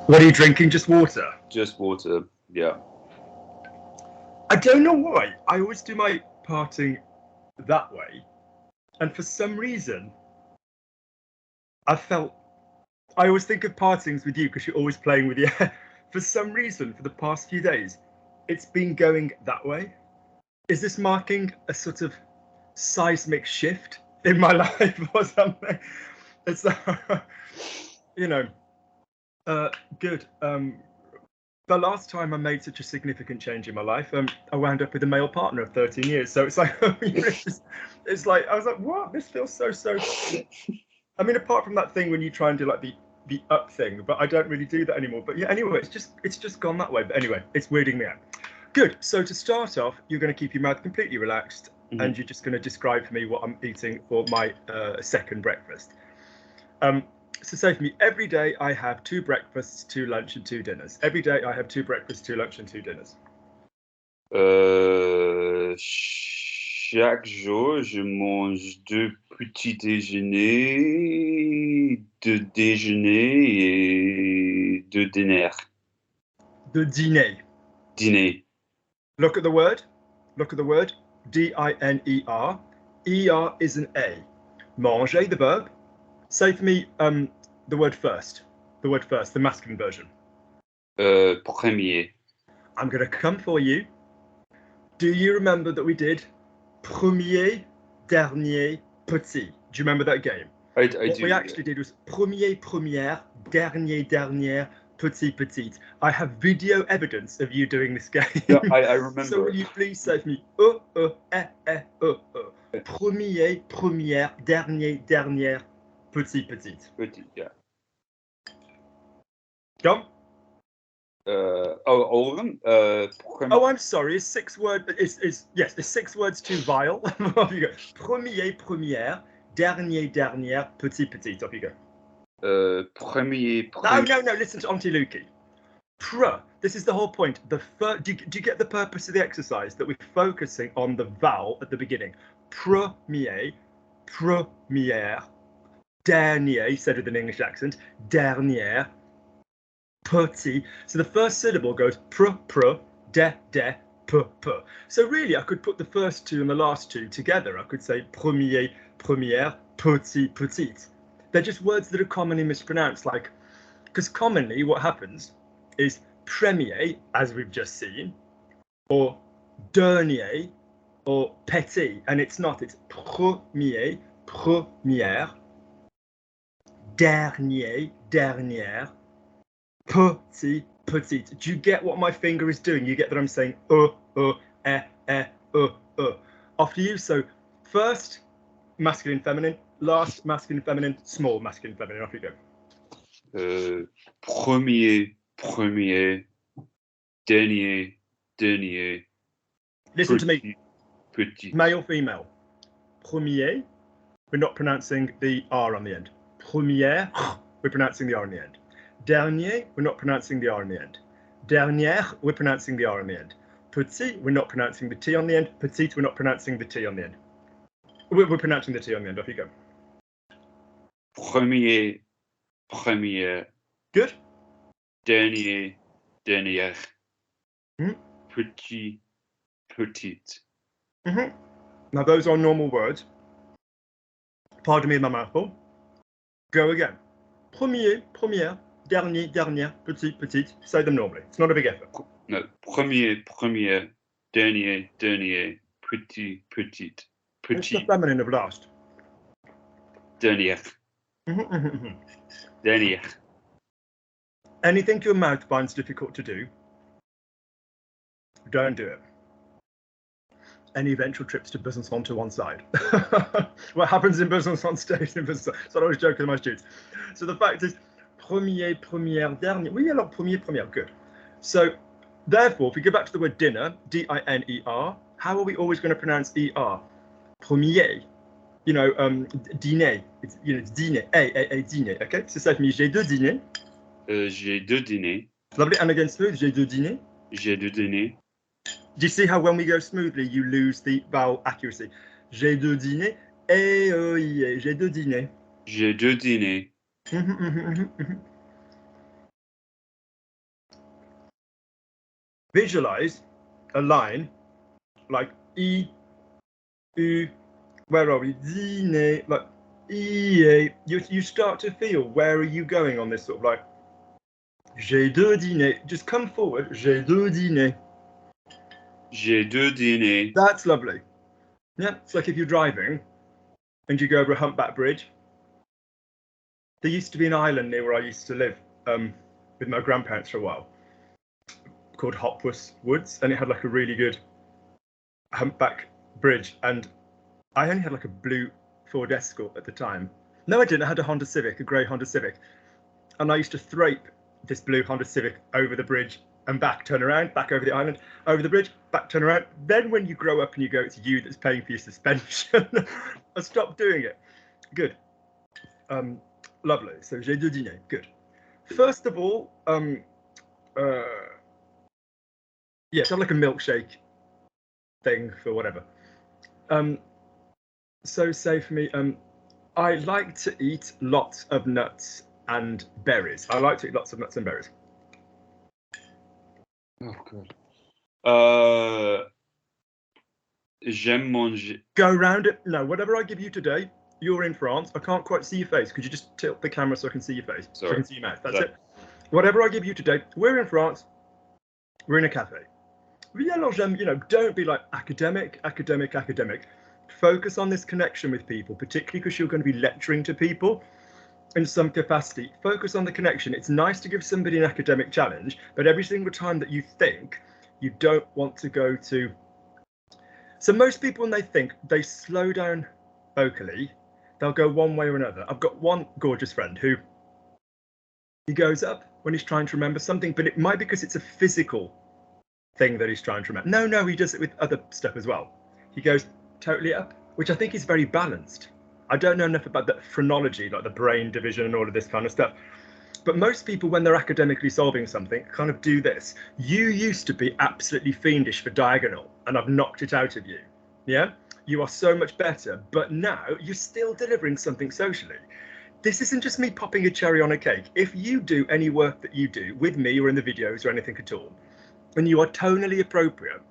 What are you drinking? Just water? Just water. Yeah. I don't know why. I always do my parting that way. And for some reason, I always think of partings with you because you're always playing with the air. For some reason, for the past few days, it's been going that way. Is this marking a sort of seismic shift in my life or something? It's, you know, good. The last time I made such a significant change in my life, I wound up with a male partner of 13 years. So it's like, it's like I was like, what? This feels so. I mean, apart from that thing when you try and do like the up thing, but I don't really do that anymore. But yeah, anyway, it's just gone that way. But anyway, it's weirding me out. Good. So to start off, you're going to keep your mouth completely relaxed, and you're just going to describe for me what I'm eating for my second breakfast. So say for me, every day I have 2 breakfasts, 2 lunch, and 2 dinners. Every day I have 2 breakfasts, 2 lunch, and 2 dinners. Chaque jour, je mange 2 petits déjeuners, 2 déjeuners et 2 dîners. The dîner. Dîner. Look at the word. Look at the word. D-I-N-E-R. E-R is an A. Manger, the verb. Say for me the word first. The word first, the masculine version. Premier. I'm going to come for you. Do you remember that we did premier, dernier, petit? Do you remember that game? I What do. we actually did was premier, première, dernier, dernière, petit, petite. I have video evidence of you doing this game. Yeah, I remember. So will you please say for me premier, première, dernier, dernière, petit, petite. Petit, yeah. Come. Premier. I'm sorry. It's 6 words. Yes, it's 6 words too vile. Off you go. Premier, première, dernier, dernière, petit, petite. Off you go. Premier. No. Listen to Auntie Lukey. This is the whole point. Do you get the purpose of the exercise? That we're focusing on the vowel at the beginning. Premier, première, dernier, said with an English accent, dernière, petit. So the first syllable goes de, p. So really, I could put the first 2 and the last 2 together. I could say premier, première, petit, petite. They're just words that are commonly mispronounced, like, because commonly what happens is premier, as we've just seen, or dernier, or petit, and it's not. It's premier, première, dernier, dernière, petit, petite. Do you get what my finger is doing? You get that I'm saying after you. So first masculine, feminine, last masculine, feminine, small masculine, feminine. Off you go. Premier, première, dernier, dernier. Listen to me. Petit. Male, female. Premier, we're not pronouncing the R on the end. Première, we're pronouncing the R on the end. Dernier, we're not pronouncing the R on the end. Dernière, we're pronouncing the R on the end. Petit, we're not pronouncing the T on the end. Petite, we're not pronouncing the T on the end. We're pronouncing the T on the end. Off you go. Premier, première. Good. Dernier, dernière. Mm-hmm. Petit, petite. Mm-hmm. Now those are normal words. Pardon me, my mouthful. Go again. Premier, première, dernier, dernière, petit, petite. Say them normally. It's not a big effort. No. Premier, première, dernier, dernier, petit, petite. Petit. It's the feminine of last. Dernier. Dernier. Anything your mouth finds difficult to do, don't do it. Any eventual trips to Besançon to one side. What happens in Besançon stays in Besançon. So I always joke with my students. So the fact is, premier, première, dernier. Oui, alors premier, première. Good. So therefore, if we go back to the word dinner, D-I-N-E-R, how are we always going to pronounce E-R? Premier. You know, dîner. It's dîner. A dîner. Okay. So say for me, j'ai 2 dîners. J'ai 2 dîners. Lovely. And again, smooth. J'ai 2 dîners. J'ai 2 dîners. Do you see how when we go smoothly, you lose the vowel accuracy? J'ai 2 dîners. J'ai 2 dîners. J'ai 2 dîners. Visualize a line like I, U, where are we? Dîner, like I. You start to feel where are you going on this sort of like j'ai deux dîners. Just come forward. J'ai deux dîners. J'ai deux dîners. That's lovely. Yeah, it's like if you're driving and you go over a humpback bridge. There used to be an island near where I used to live with my grandparents for a while called Hoppuss Woods, and it had like a really good humpback bridge. And I only had like a blue Ford Escort at the time. No, I didn't. I had a Honda Civic, a grey Honda Civic. And I used to thrape this blue Honda Civic over the bridge and back, turn around, back over the island, over the bridge, back, turn around. Then when you grow up and you go, it's you that's paying for your suspension. I stopped doing it. Good. Lovely. So j'ai deux dîners. Good. First of all, yes, have like a milkshake thing for whatever. So say for me, I like to eat lots of nuts and berries. I like to eat lots of nuts and berries. Oh god. J'aime manger. Go round it. No, whatever I give you today, you're in France. I can't quite see your face. Could you just tilt the camera so I can see your face? Sorry. So I can see your mouth. That's it. Whatever I give you today, we're in France. We're in a cafe. Don't be like academic. Focus on this connection with people, particularly because you're going to be lecturing to people in some capacity. Focus on the connection. It's nice to give somebody an academic challenge, but every single time that you think, you don't want to go to. So most people, when they think, they slow down vocally, they'll go one way or another. I've got one gorgeous friend who he goes up when he's trying to remember something, but it might be because it's a physical thing that he's trying to remember. No, he does it with other stuff as well. He goes totally up, which I think is very balanced. I don't know enough about the phrenology, like the brain division and all of this kind of stuff. But most people, when they're academically solving something, kind of do this. You used to be absolutely fiendish for diagonal, and I've knocked it out of you. Yeah? You are so much better, but now you're still delivering something socially. This isn't just me popping a cherry on a cake. If you do any work that you do with me or in the videos or anything at all, and you are tonally appropriate,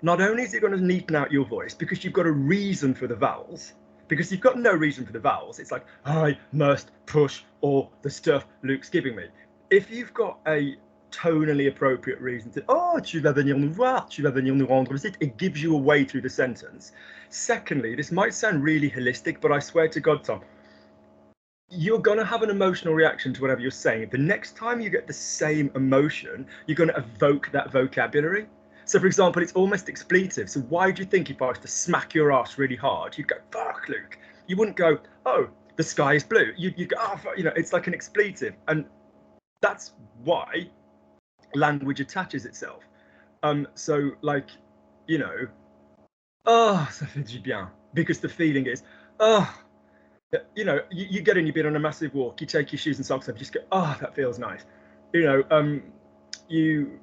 not only is it going to neaten out your voice because you've got a reason for the vowels, because you've got no reason for the vowels. It's like, I must push all the stuff Luke's giving me. If you've got a tonally appropriate reason to, oh, tu vas venir nous voir, tu vas venir nous rendre visite, it gives you a way through the sentence. Secondly, this might sound really holistic, but I swear to God, Tom, you're going to have an emotional reaction to whatever you're saying. The next time you get the same emotion, you're going to evoke that vocabulary. So, for example, it's almost expletive. So why do you think if I was to smack your ass really hard, you'd go, fuck, Luke? You wouldn't go, oh, the sky is blue. You'd go, oh, fuck. It's like an expletive. And that's why language attaches itself. So, like, oh, ça fait du bien. Because the feeling is, oh, you get in, you've been on a massive walk, you take your shoes and socks off, you just go, oh, that feels nice. You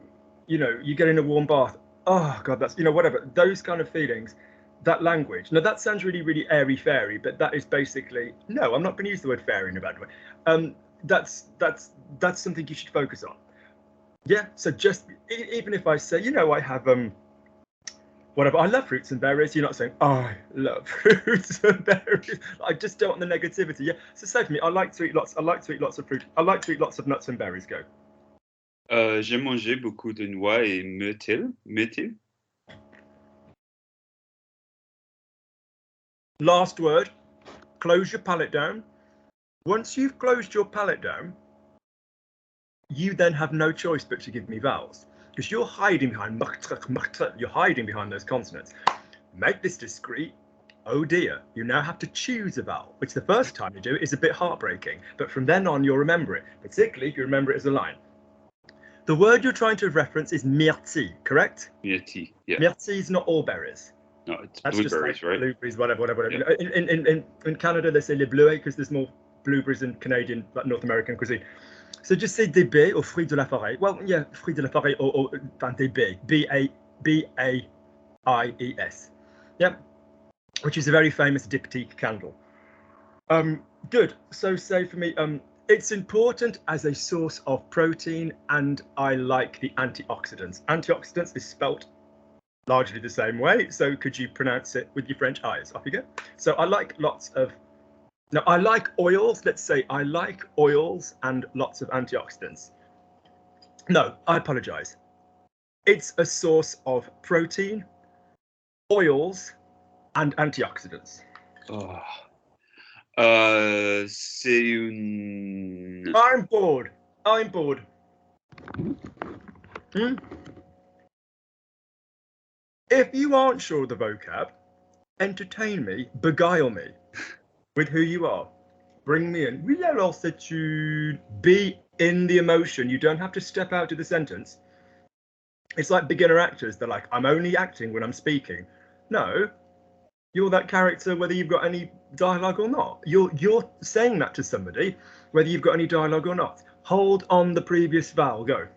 get in a warm bath, oh God, that's, whatever, those kind of feelings, that language. Now that sounds really, really airy fairy, but that is basically, no, I'm not going to use the word fairy in a bad way. That's something you should focus on. Yeah, so just, even if I say, I have, whatever, I love fruits and berries. You're not saying, oh, I love fruits and berries. I just don't want the negativity. Yeah. So say for me, I like to eat lots of fruit. I like to eat lots of nuts and berries. Go. J'aime manger beaucoup de noix et myrtille. Last word. Close your palate down. Once you've closed your palate down, you then have no choice but to give me vowels. Because you're hiding behind you're hiding behind those consonants. Make this discreet. Oh dear, you now have to choose a vowel, which the first time you do it is a bit heartbreaking, but from then on you'll remember it, particularly if you remember it as a line. The word you're trying to reference is myrtille, correct? Myrtille, yeah. Myrtille is not all berries. No, it's That's blueberries, just like right? Blueberries, whatever. Yeah. In Canada, they say les bleuets because there's more blueberries in Canadian, like North American cuisine. So just say des baies or fruits de la forêt. Well, yeah, fruits de la forêt or des baies. B-A-I-E-S. Yeah, which is a very famous diptyque candle. Good. So say for me, It's important as a source of protein, and I like the antioxidants. Antioxidants is spelt largely the same way, so could you pronounce it with your French eyes? Off you go. So I like lots of, now I like oils, let's say I like oils and lots of antioxidants. No, I apologize. It's a source of protein, oils, and antioxidants. Oh. C'est une... I'm bored. I'm bored. If you aren't sure of the vocab, entertain me, beguile me with who you are. Bring me in. Oui, alors c'est une... Be in the emotion. You don't have to step out of the sentence. It's like beginner actors. They're like, I'm only acting when I'm speaking. No, you're that character whether you've got any dialogue or not. You're saying that to somebody whether you've got any dialogue or not. Hold on the previous vowel. Go.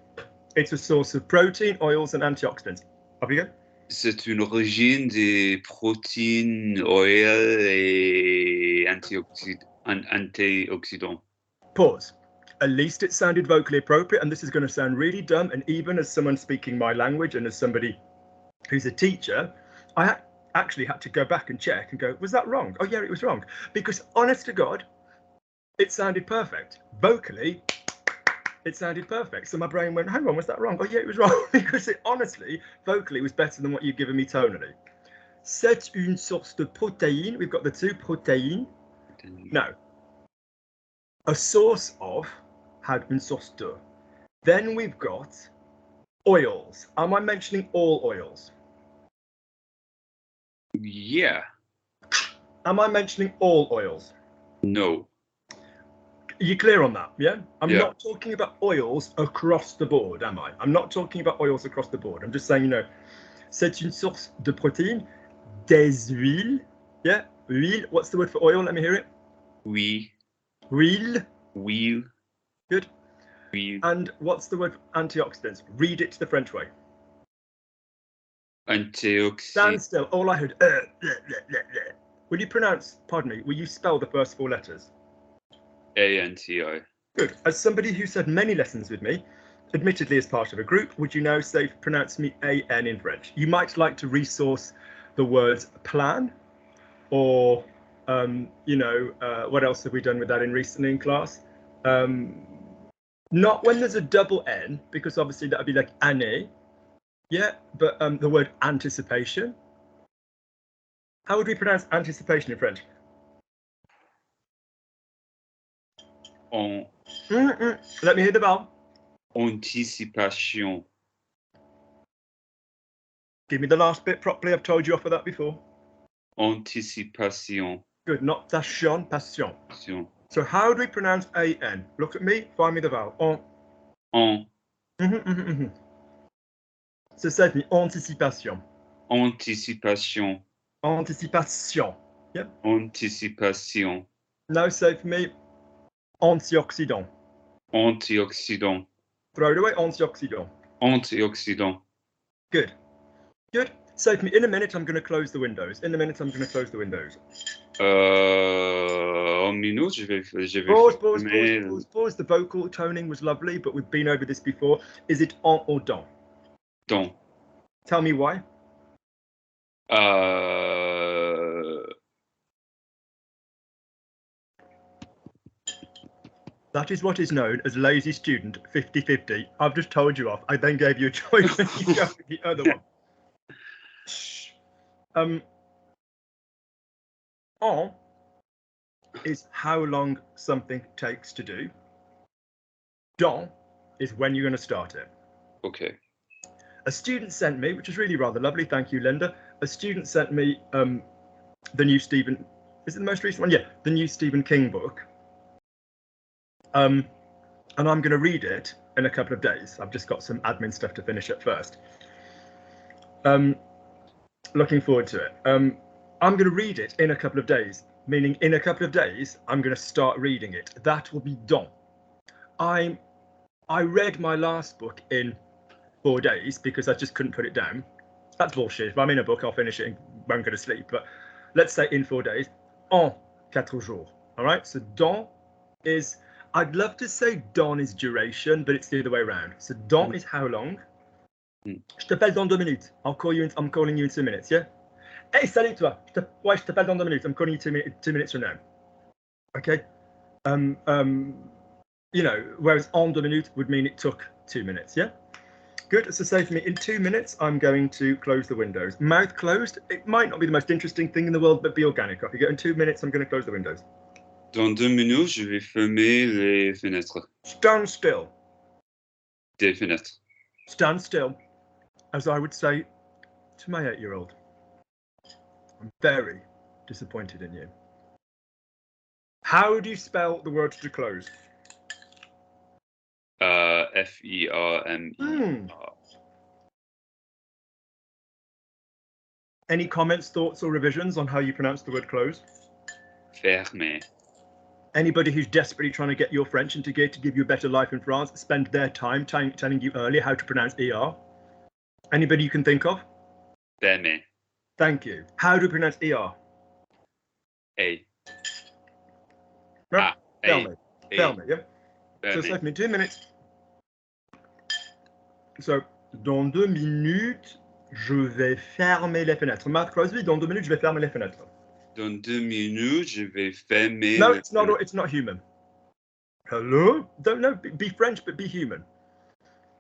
It's a source of protein, oils, and antioxidants. Off you go. C'est une origine des protéines, oils et antioxydants. Pause. At least it sounded vocally appropriate, and this is going to sound really dumb. And even as someone speaking my language and as somebody who's a teacher, I actually had to go back and check and go, was that wrong? Oh, yeah, it was wrong. Because honest to God, it sounded perfect. Vocally, it sounded perfect. So my brain went, hang on, was that wrong? Oh, yeah, it was wrong. Because it honestly, vocally, was better than what you've given me tonally. C'est une source de protéines. We've got the two protéines. No. A source of had une source de. Then we've got oils. Am I mentioning all oils? Yeah. Am I mentioning all oils? No. Are you clear on that? Yeah? I'm Yeah. not talking about oils across the board, am I? I'm not talking about oils across the board. I'm just saying, you know, c'est une source de protéines, des huiles. Yeah? Huile. What's the word for oil? Let me hear it. Oui. Huile. Huile. Good. Huile. And what's the word for antioxidants? Read it the French way. Antioxydant. Stand still. All I heard. Will you pronounce, pardon me, will you spell the first four letters? A-N-T-I. Good. As somebody who said many lessons with me, admittedly as part of a group, would you now say, pronounce me A-N in French? You might like to resource the words plan, or, you know, what else have we done with that recently in class? Not when there's a double N, because obviously that would be like année. Yeah, but the word anticipation. How would we pronounce anticipation in French? Let me hear the vowel. Anticipation. Give me the last bit properly. I've told you off of that before. Anticipation. Good, not passion, passion. Passion. So how do we pronounce A-N? Look at me, find me the vowel. En. So say to me, anticipation. Anticipation. Anticipation. Yep. Anticipation. Now say for me, antioxydant. Antioxydant. Throw it away, antioxydant. Antioxydant. Good. Good. Say for me, in a minute I'm going to close the windows. In a minute I'm going to close the windows. En minute, je vais Pause. The vocal toning was lovely, but we've been over this before. Is it en or dans? Dans. Tell me why. That is what is known as lazy student 50-50. I've just told you off. I then gave you a choice when you go with the other one. En is how long something takes to do. Dans is when you're going to start it. Okay. A student sent me, which is really rather lovely. Thank you, Linda. A student sent me the new Stephen. Is it the most recent one? Yeah, the new Stephen King book. And I'm going to read it in a couple of days. I've just got some admin stuff to finish up first. Looking forward to it. I'm going to read it in a couple of days, meaning in a couple of days, I'm going to start reading it. That will be done. I read my last book in 4 days because I just couldn't put it down. That's bullshit. If I'm in a book, I'll finish it and won't go to sleep. But let's say in 4 days, en 4 jours. All right. So dans is, I'd love to say don is duration, but it's the other way around. So don is how long. Je t'appelle dans 2 minutes. I'm calling you in 2 minutes, yeah? Hey, salut toi. Ouais, je t'appelle dans 2 minutes. I'm calling you 2 minutes from now. Okay? You know, whereas en 2 minutes would mean it took 2 minutes, yeah? Good. So say for me, in 2 minutes, I'm going to close the windows. Mouth closed. It might not be the most interesting thing in the world, but be organic. Off you go. In 2 minutes, I'm going to close the windows. Dans 2 minutes, je vais fermer les fenêtres. Stand still. Des fenêtres. Stand still, as I would say to my 8-year-old. I'm very disappointed in you. How do you spell the word to close? F-E-R-M-E-R. Any comments, thoughts, or revisions on how you pronounce the word close? Fermer. Anybody who's desperately trying to get your French into gear to give you a better life in France, spend their time telling you earlier how to pronounce ER? Anybody you can think of? Fermer. Thank you. How do you pronounce ER? A. Right? Fermer. Fermer, yeah? Fermer. So save me 2 minutes. So, dans 2 minutes, je vais fermer les fenêtres. Mark Crosby, dans 2 minutes, je vais fermer les fenêtres. Dans 2 minutes, je vais fermer. No, it's not human. Hello? Don't know. Be French, but be human.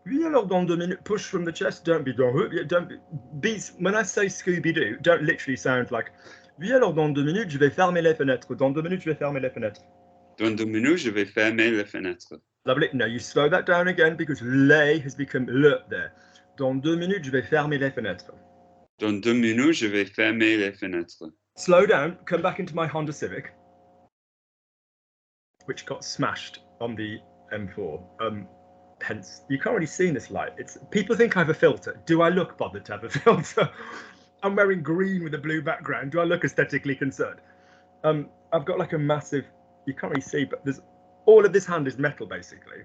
Oui, alors dans 2 minutes, push from the chest. Don't be don't be. When I say Scooby-Doo, don't literally sound like. Oui, alors dans 2 minutes, je vais fermer les fenêtres. Dans 2 minutes, je vais fermer les fenêtres. Dans 2 minutes, je vais fermer les fenêtres. Lovely. No, you slow that down again because les has become le there. Dans 2 minutes, je vais fermer les fenêtres. Dans 2 minutes, je vais fermer les fenêtres. Slow down. Come back into my Honda Civic, which got smashed on the M4. Hence, you can't really see in this light. People think I have a filter. Do I look bothered to have a filter? I'm wearing green with a blue background. Do I look aesthetically concerned? I've got like a massive. You can't really see, but there's all of this hand is metal basically.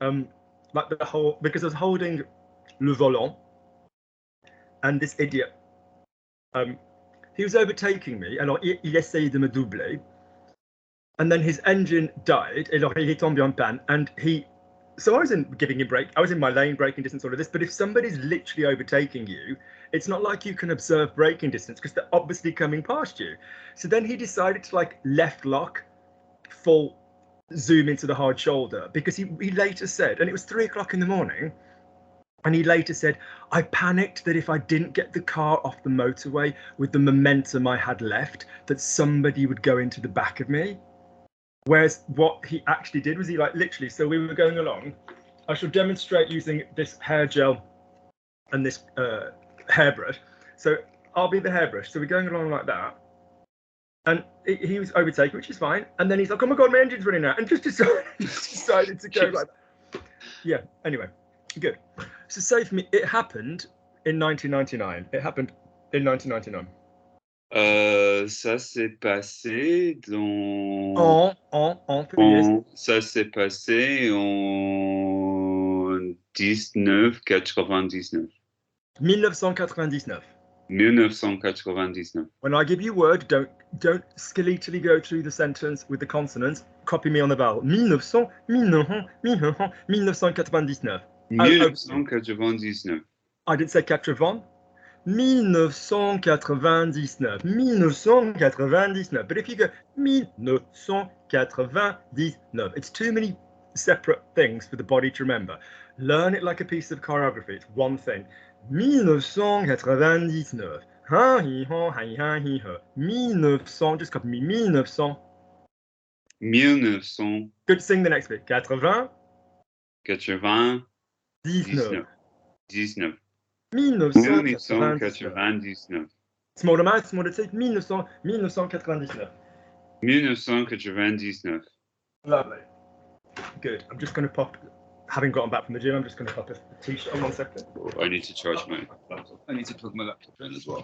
Like the whole because I was holding le volant, and this idiot. He was overtaking me. Alors il essayait de me doubler, and then his engine died. Alors il est tombé en panne, and he. So I wasn't giving him brake. I was in my lane, braking distance, all of this. But if somebody's literally overtaking you, it's not like you can observe braking distance because they're obviously coming past you. So then he decided to like left lock, full zoom into the hard shoulder because he later said, and it was 3 o'clock in the morning, and he later said, I panicked that if I didn't get the car off the motorway with the momentum I had left, that somebody would go into the back of me. Whereas what he actually did was he like literally, so we were going along. I shall demonstrate using this hair gel and this hairbrush. So I'll be the hairbrush. So we're going along like that. And he was overtaken, which is fine. And then he's like, oh my God, my engine's running out. And just decided to go like that. Yeah, anyway, good. So say for me, it happened in 1999. It happened in 1999. Ça s'est passé dans. Ça s'est passé en 1999. 1999. 1999. When I give you a word, don't skeletally go through the sentence with the consonants. Copy me on the vowel. 1999. 1999. I didn't say 80. 1999. 1999. But if you go 1999, it's too many separate things for the body to remember. Learn it like a piece of choreography. It's one thing. 1999. 1900. Just copy me. 1900. 1900. Good. Sing the next bit. 80. 99. 19. 19. 1999. Smaller mouth, smaller teeth. 1999. 1999. Lovely. Good. I'm just going to pop. Having gotten back from the gym, I'm just going to pop a t-shirt on 1 second. I need to charge my laptop. I need to plug my laptop in as well.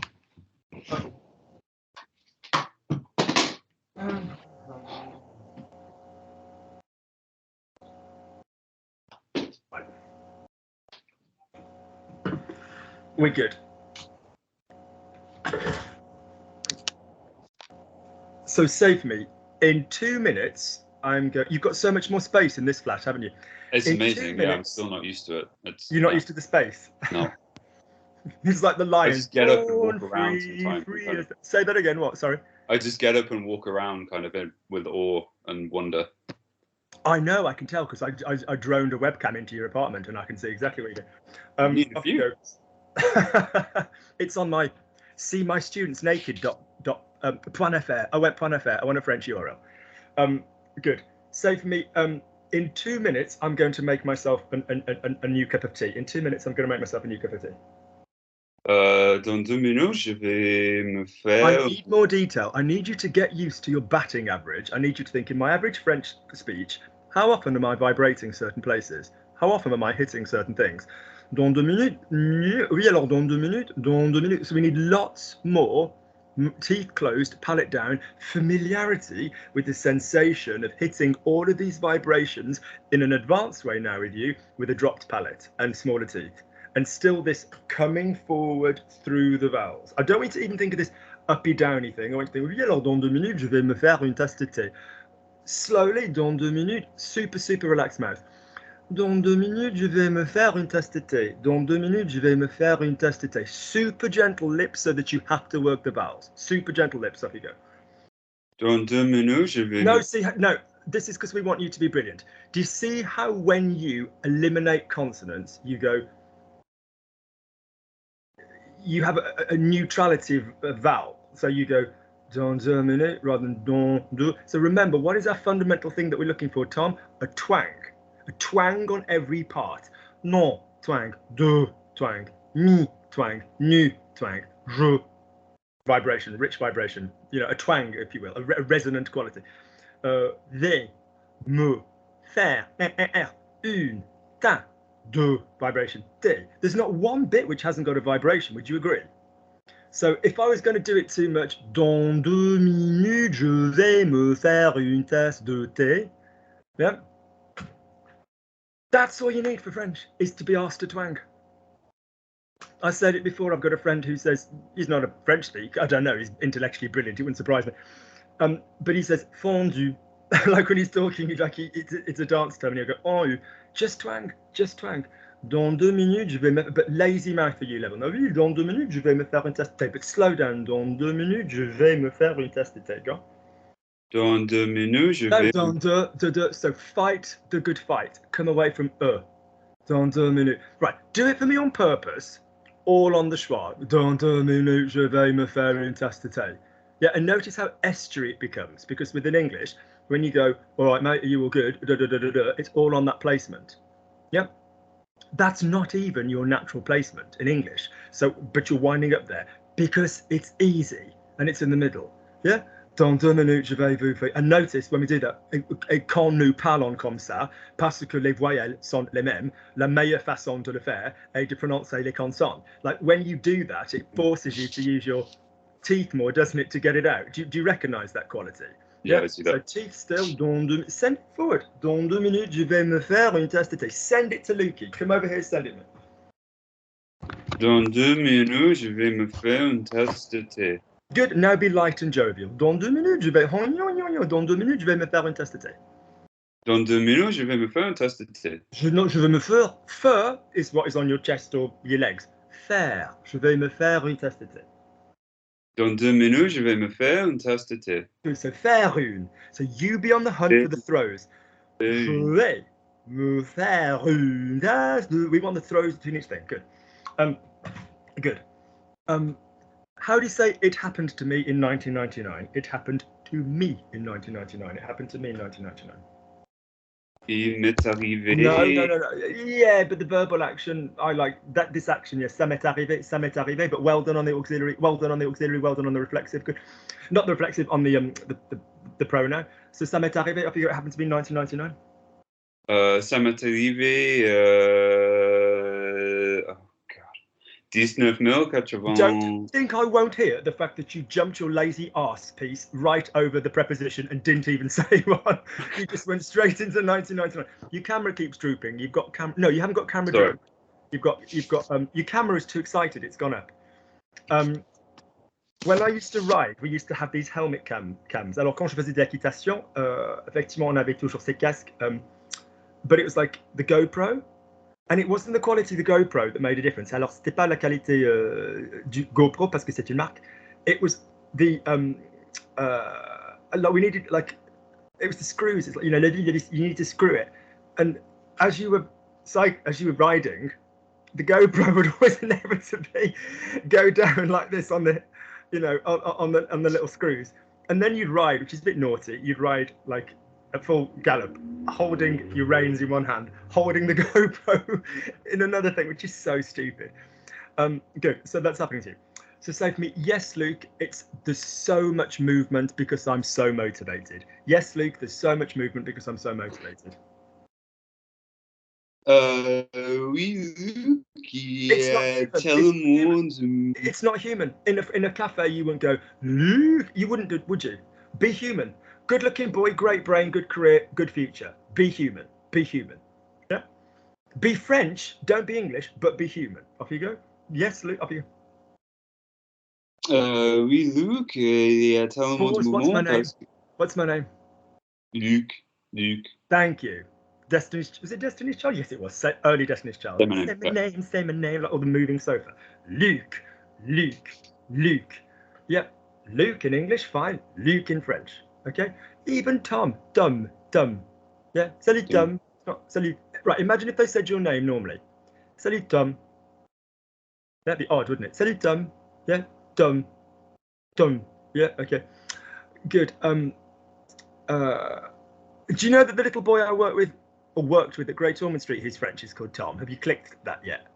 We're good. So save me. In 2 minutes, You've got so much more space in this flat, haven't you? It's In 2 amazing. Yeah, I'm minutes- still not used to it. You're not used to the space. No. It's like the lion. just get up and walk Born around free, sometimes and free kind as- Say that again. What? Sorry. I just get up and walk around kind of with awe and wonder. I know. I can tell because I droned a webcam into your apartment and I can see exactly what you do. Need a Off you view. go. It's on my see my students naked point fr. I went point fr. I want a French URL. Good. Say for me. In 2 minutes, I'm going to make myself a new cup of tea. In 2 minutes, I'm going to make myself a new cup of tea. Dans 2 minutes, je vais me I faire. need more detail. I need you to get used to your batting average. I need you to think in my average French speech, how often am I vibrating certain places? How often am I hitting certain things? Dans 2 minutes. Oui, alors dans 2 minutes. Dans 2 minutes. So we need lots more teeth closed, palate down, familiarity with the sensation of hitting all of these vibrations in an advanced way now with you, with a dropped palate and smaller teeth. And still this coming forward through the vowels. I don't want you to even think of this uppy downy thing. I want you to think, oui, alors dans 2 minutes, je vais me faire une tasse de thé. Slowly, dans 2 minutes, super relaxed mouth. Dans 2 minutes, je vais me faire une tasse de thé. Dans 2 minutes, je vais me faire une tasse de thé. Super gentle lips so that you have to work the vowels. Super gentle lips, off you go. Dans 2 minutes, je vais. No, this is because we want you to be brilliant. Do you see how when you eliminate consonants, you go, you have a neutrality of vowel. So you go, dans 2 minutes rather than dans 2. So remember, what is our fundamental thing that we're looking for, Tom? A twang. A twang on every part. Non, twang. De, twang. Mi, twang. Nu, twang. Je, vibration, rich vibration. You know, a twang, if you will, a resonant quality. They, me, faire, une, ta, de, vibration, de. There's not one bit which hasn't got a vibration. Would you agree? So if I was going to do it too much, dans 2 minutes, je vais me faire une tasse de thé. Yeah. That's all you need for French, is to be asked to twang. I said it before, I've got a friend who says, he's not a French speaker, I don't know, he's intellectually brilliant, it wouldn't surprise me. But he says, fondu. Like when he's talking, like it's a dance term, and he'll go, oh, just twang. Dans 2 minutes, je vais me... But lazy mouth for you level. No, oui, dans 2 minutes, je vais me faire une tasse de thé. But slow down. Dans 2 minutes, je vais me faire une tasse de thé. Go. Dans 2 minutes, je No, vais. dans deux. So fight the good fight. Come away from Dans 2 minutes. Right, do it for me on purpose. All on the schwa. Dans 2 minutes, je vais me faire une tasse de thé. Yeah, and notice how estuary it becomes. Because within English, when you go, all right, mate, are you all good? It's all on that placement. Yeah. That's not even your natural placement in English. So, but you're winding up there because it's easy and it's in the middle. Yeah. Dans 2 minutes, je vais vous faire. And notice when we do that, et quand nous parlons comme ça, parce que les voyelles sont les mêmes, la meilleure façon de le faire est de prononcer les consonnes. Like when you do that, it forces you to use your teeth more, doesn't it, to get it out? Do you recognize that quality? Yeah, I see that. So teeth still, send it forward. Dans 2 minutes, je vais me faire une tasse de thé. Send it to Lukey. Come over here, send it me. Dans 2 minutes, je vais me faire une tasse de thé. Good, now be light and jovial. Dans 2 minutes, je vais... Dans 2 minutes, je vais me faire une tasse de thé. Dans 2 minutes, je vais me faire une tasse de thé. Je vais me faire... Faire is what is on your chest or your legs. Faire. Je vais me faire une tasse de thé. Dans 2 minutes, je vais me faire une tasse de thé. So faire une. So you be on the hunt for the throws. Je vais me faire une tasse de... We want the throws between each thing. Good. Good. How do you say it happened to me in 1999? It happened to me in 1999. It happened to me in 1999. Il m'est arrivé. No. Yeah, but the verbal action, I like that. This action, yes, ça m'est arrivé. But well done on the auxiliary. Well done on the reflexive. Good, not the reflexive, on the pronoun. So ça m'est arrivé. I figure it happened to me in 1999. Ça m'est arrivé. Oh God. 1980. Don't think I won't hear the fact that you jumped your lazy arse piece right over the preposition and didn't even say one. You just went straight into 1999. Your camera keeps drooping. You've got camera. No, you haven't got camera droop. You've got your camera is too excited. It's gone up. when I used to ride, we used to have these helmet cams. Alors quand je faisais de l'équitation, effectivement on avait toujours ces casques, but it was like the GoPro, and it wasn't the quality of the GoPro that made a difference. Alors c'était pas la qualité du GoPro parce que c'est une marque. It was the like we needed like it was the screws. It's like, you know, you needed to screw it, and as you were riding, the GoPro would always inevitably go down like this on the, you know, on the little screws, and then you'd ride, which is a bit naughty. You'd ride like a full gallop, holding your reins in one hand, holding the GoPro in another thing, which is so stupid. Good. So that's happening to you. So say for me, yes, Luke, there's so much movement because I'm so motivated. Yes, Luke, there's so much movement because I'm so motivated. Oui, Luke, il y a tellement de... It's not human. In a cafe, you wouldn't go, Luke. You wouldn't, would you? Be human. Good looking boy, great brain, good career, good future. Be human. Be human. Yeah. Be French. Don't be English, but be human. Off you go. Yes, Luke. Off you go. Oui, Luke, il y a tellement de moments. What's my name? Luke. Thank you. Was it Destiny's Child? Yes, it was. Early Destiny's Child. Say my name, like all the moving sofa. Luke. Yep. Luke in English, fine. Luke in French. Okay. Even Tom. Dumb. Yeah. Salut Tom. Salut. Right. Imagine if they said your name normally. Salut Tom. That'd be odd, wouldn't it? Salut Tom. Yeah. Tom. Yeah. Okay. Good. Do you know that the little boy I worked with at Great Ormond Street, his French is called Tom? Have you clicked that yet?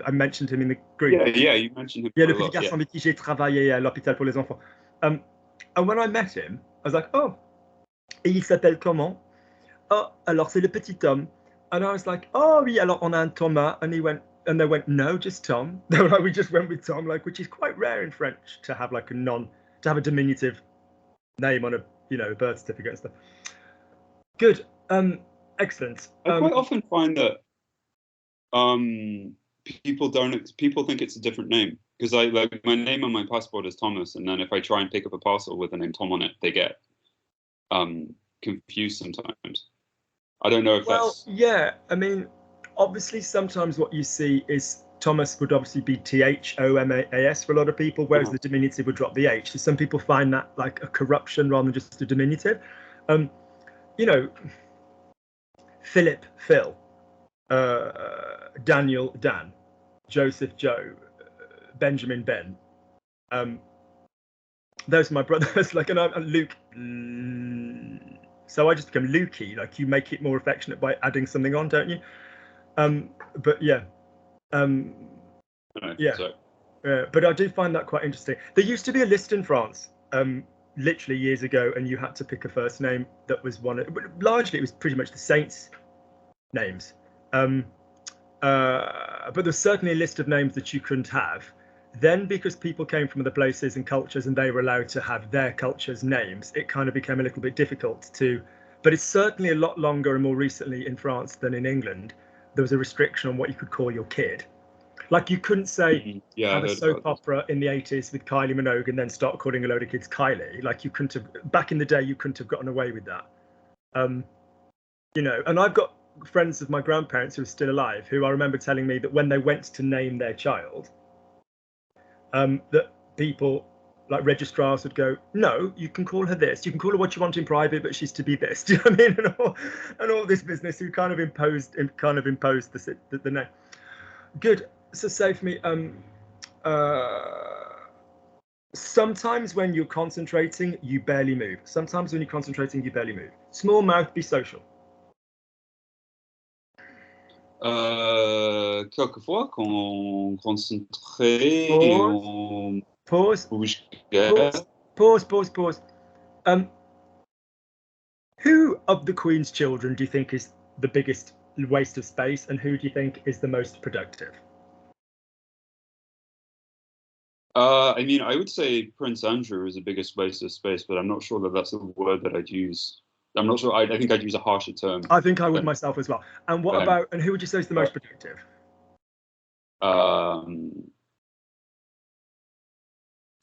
I mentioned him in the group? Yeah, you mentioned him. Yeah, le petit garçon avec qui j'ai travaillé à l'hôpital pour les enfants. And when I met him, I was like, oh, et il s'appelle comment? Oh, alors c'est le petit Tom. And I was like, oh oui, alors on a un Thomas. And they went, no, just Tom. They were like, we just went with Tom, like, which is quite rare in French to have like to have a diminutive name on a, you know, birth certificate and stuff. Good. Excellent. I quite often find that people think it's a different name, because my name on my passport is Thomas, and then if I try and pick up a parcel with the name Tom on it, they get confused sometimes. I don't know if that's... yeah, I mean, obviously sometimes what you see is Thomas would obviously be Thomas for a lot of people, whereas the diminutive would drop the H. So some people find that like a corruption rather than just a diminutive. You know, Philip, Phil, Daniel, Dan, Joseph, Joe, Benjamin, Ben. Those are my brothers. Like, and Luke. So I just become Lukey. Like, you make it more affectionate by adding something on, don't you? But yeah. Yeah. But I do find that quite interesting. There used to be a list in France. Literally years ago, and you had to pick a first name that was one. Largely, it was pretty much the saints' names, but there's certainly a list of names that you couldn't have. Then, because people came from other places and cultures, and they were allowed to have their culture's names, it kind of became a little bit difficult to. But it's certainly a lot longer and more recently in France than in England. There was a restriction on what you could call your kid. Like, you couldn't say have a soap opera in the 80s with Kylie Minogue and then start calling a load of kids Kylie. Like, you couldn't have, back in the day, you couldn't have gotten away with that. You know, and I've got friends of my grandparents who are still alive who I remember telling me that when they went to name their child, that people, like registrars, would go, no, you can call her this. You can call her what you want in private, but she's to be this. Do you know what I mean? And all this business who kind of imposed the name. Good. So say for me, sometimes when you're concentrating, you barely move. Sometimes when you're concentrating, you barely move. Small mouth, be social. Quelquefois, quand on concentrait, Pause. Who of the Queen's children do you think is the biggest waste of space, and who do you think is the most productive? I mean, I would say Prince Andrew is the biggest waste of space, but I'm not sure that that's a word that I'd use. I'm not sure. I think I'd use a harsher term. I think I would myself as well. And what about, and who would you say is the most productive?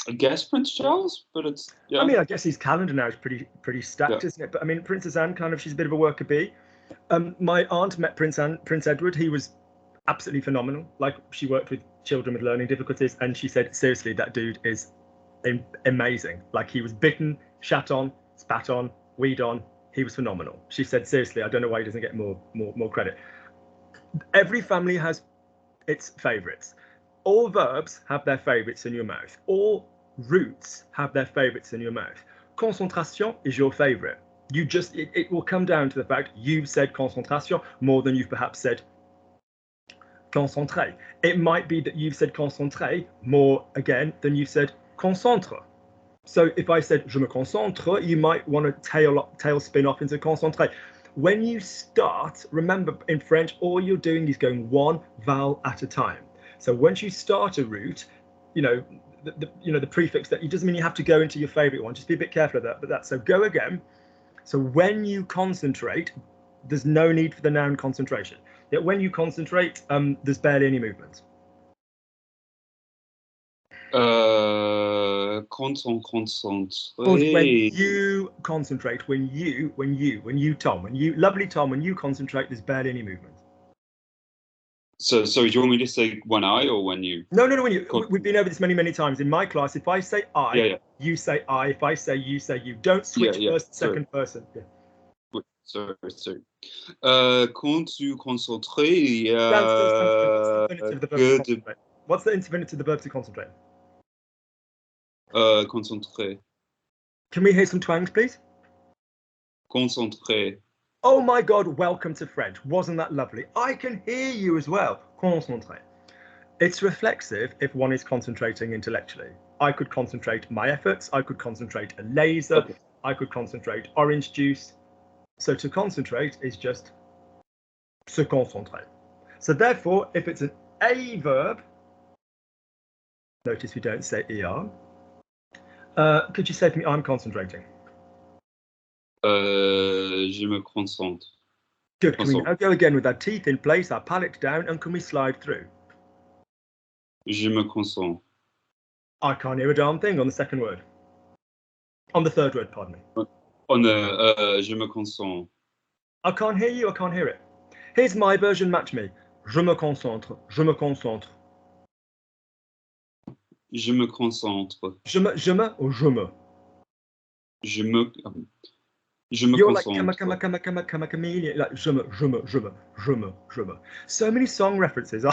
I guess Prince Charles, but it's yeah. I mean, I guess his calendar now is pretty stacked, Yeah. isn't it? But I mean, Princess Anne, kind of, she's a bit of a worker bee. My aunt met Prince Edward. He was absolutely phenomenal. Like, she worked with children with learning difficulties, and she said, seriously, that dude is amazing. Like, he was bitten, shat on, spat on, weed on. He was phenomenal. She said, seriously, I don't know why he doesn't get more credit. Every family has its favourites. All verbs have their favourites in your mouth. All roots have their favourites in your mouth. Concentration is your favourite. You just, it will come down to the fact you've said concentration more than you've perhaps said concentré. It might be that you've said concentré more again than you've said concentre. So if I said je me concentre, you might want to tail spin off into concentré. When you start, remember, in French, all you're doing is going one vowel at a time. So once you start a root, you know, the prefix that it doesn't mean you have to go into your favorite one. Just be a bit careful of that. But so go again. So when you concentrate, there's no need for the noun concentration. Yet when you concentrate, there's barely any movement. Concentrate. When you concentrate, when you, Tom, lovely Tom, when you concentrate, there's barely any movement. So do you want me to say when I or when you? No, when you. We've been over this many times. In my class, if I say I, you say I. If I say you, say you. Don't switch first, second person. Yeah. Sorry. Quand tu concentres, What's the infinitive of the verb to concentrate? Concentrer. Can we hear some twangs, please? Concentrer. Oh my God, welcome to French. Wasn't that lovely? I can hear you as well. Concentrer. It's reflexive if one is concentrating intellectually. I could concentrate my efforts. I could concentrate a laser. Okay. I could concentrate orange juice. So to concentrate is just se concentrer. So therefore, if it's an A verb, notice we don't say ER. Could you say to me, I'm concentrating? Je me concentre. Good. Can we now go again with our teeth in place, our palate down, and can we slide through? Je me concentre. I can't hear a darn thing on the second word. On the third word, pardon me. On the je me concentre. I can't hear you. I can't hear it. Here's my version. Match me. Je me concentre. Je me concentre. Je me concentre. Je me ou je me? Je me You're concentre. Like come chameleon. Like je me. So many song references.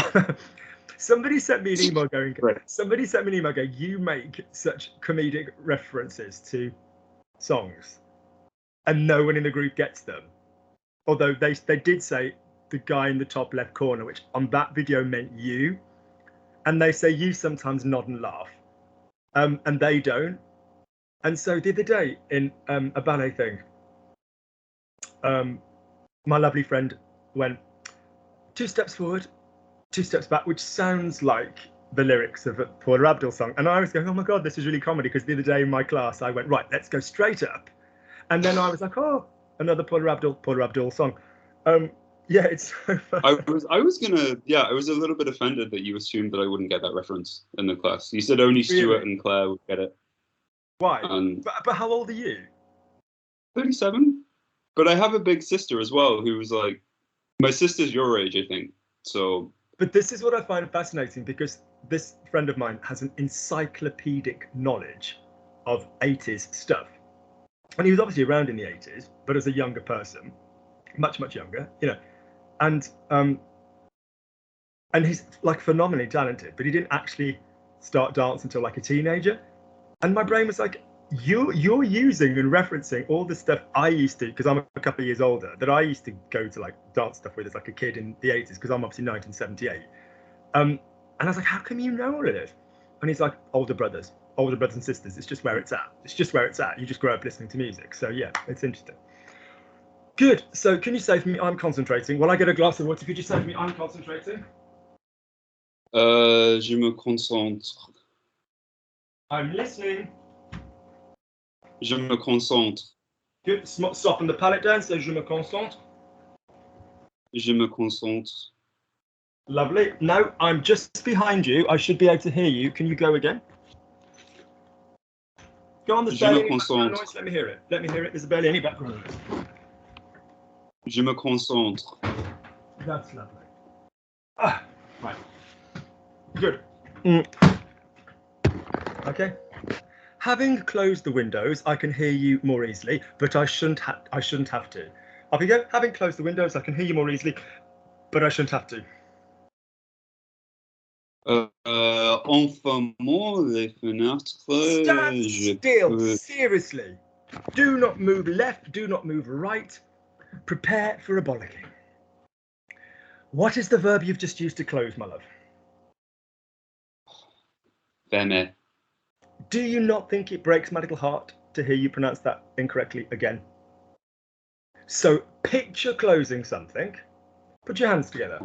Somebody sent me an email going. Right. Somebody sent me an email going. You make such comedic references to songs, and no one in the group gets them. Although they did say the guy in the top left corner, which on that video meant you, and they say you sometimes nod and laugh, and they don't. And so the other day in a ballet thing, my lovely friend went 2 steps forward, 2 steps back, which sounds like the lyrics of a Paula Abdul song. And I was going, oh my God, this is really comedy, because the other day in my class I went, right, let's go straight up. And then I was like, oh, another Paula Abdul song. Yeah, it's so funny. I was a little bit offended that you assumed that I wouldn't get that reference in the class. You said only Stuart and Claire would get it. Why? But how old are you? 37. But I have a big sister as well, who was like, my sister's your age, I think. So. But this is what I find fascinating, because this friend of mine has an encyclopedic knowledge of 80s stuff. And he was obviously around in the 80s, but as a younger person, much younger, you know, and he's like phenomenally talented, but he didn't actually start dance until like a teenager. And my brain was like, you're using and referencing all the stuff I used to, because I'm a couple of years older, that I used to go to like dance stuff with as like a kid in the 80s, because I'm obviously 1978. And I was like, how come you know all of this? And he's like, older brothers and sisters. It's just where it's at. You just grow up listening to music. So yeah, it's interesting. Good. So can you say for me, I'm concentrating? While I get a glass of water, could you say for me, I'm concentrating? Je me concentre. I'm listening. Je me concentre. Good. Soften the palate down. So je me concentre. Je me concentre. Lovely. Now I'm just behind you. I should be able to hear you. Can you go again? Go on, there's Je me barely any background concentre. noise. Let me hear it. Let me hear it. There's barely any background noise. Je me concentre. That's lovely. Ah, right. Good. Okay. Having closed the windows, I can hear you more easily, but I shouldn't have to. Off you go. Having closed the windows, I can hear you more easily, but I shouldn't have to. En fermant les fenêtres, Stand je still. peux... Seriously. Do not move left. Do not move right. Prepare for a bollocking. What is the verb you've just used to close, my love? Fermer. Do you not think it breaks my little heart to hear you pronounce that incorrectly again? So picture closing something. Put your hands together.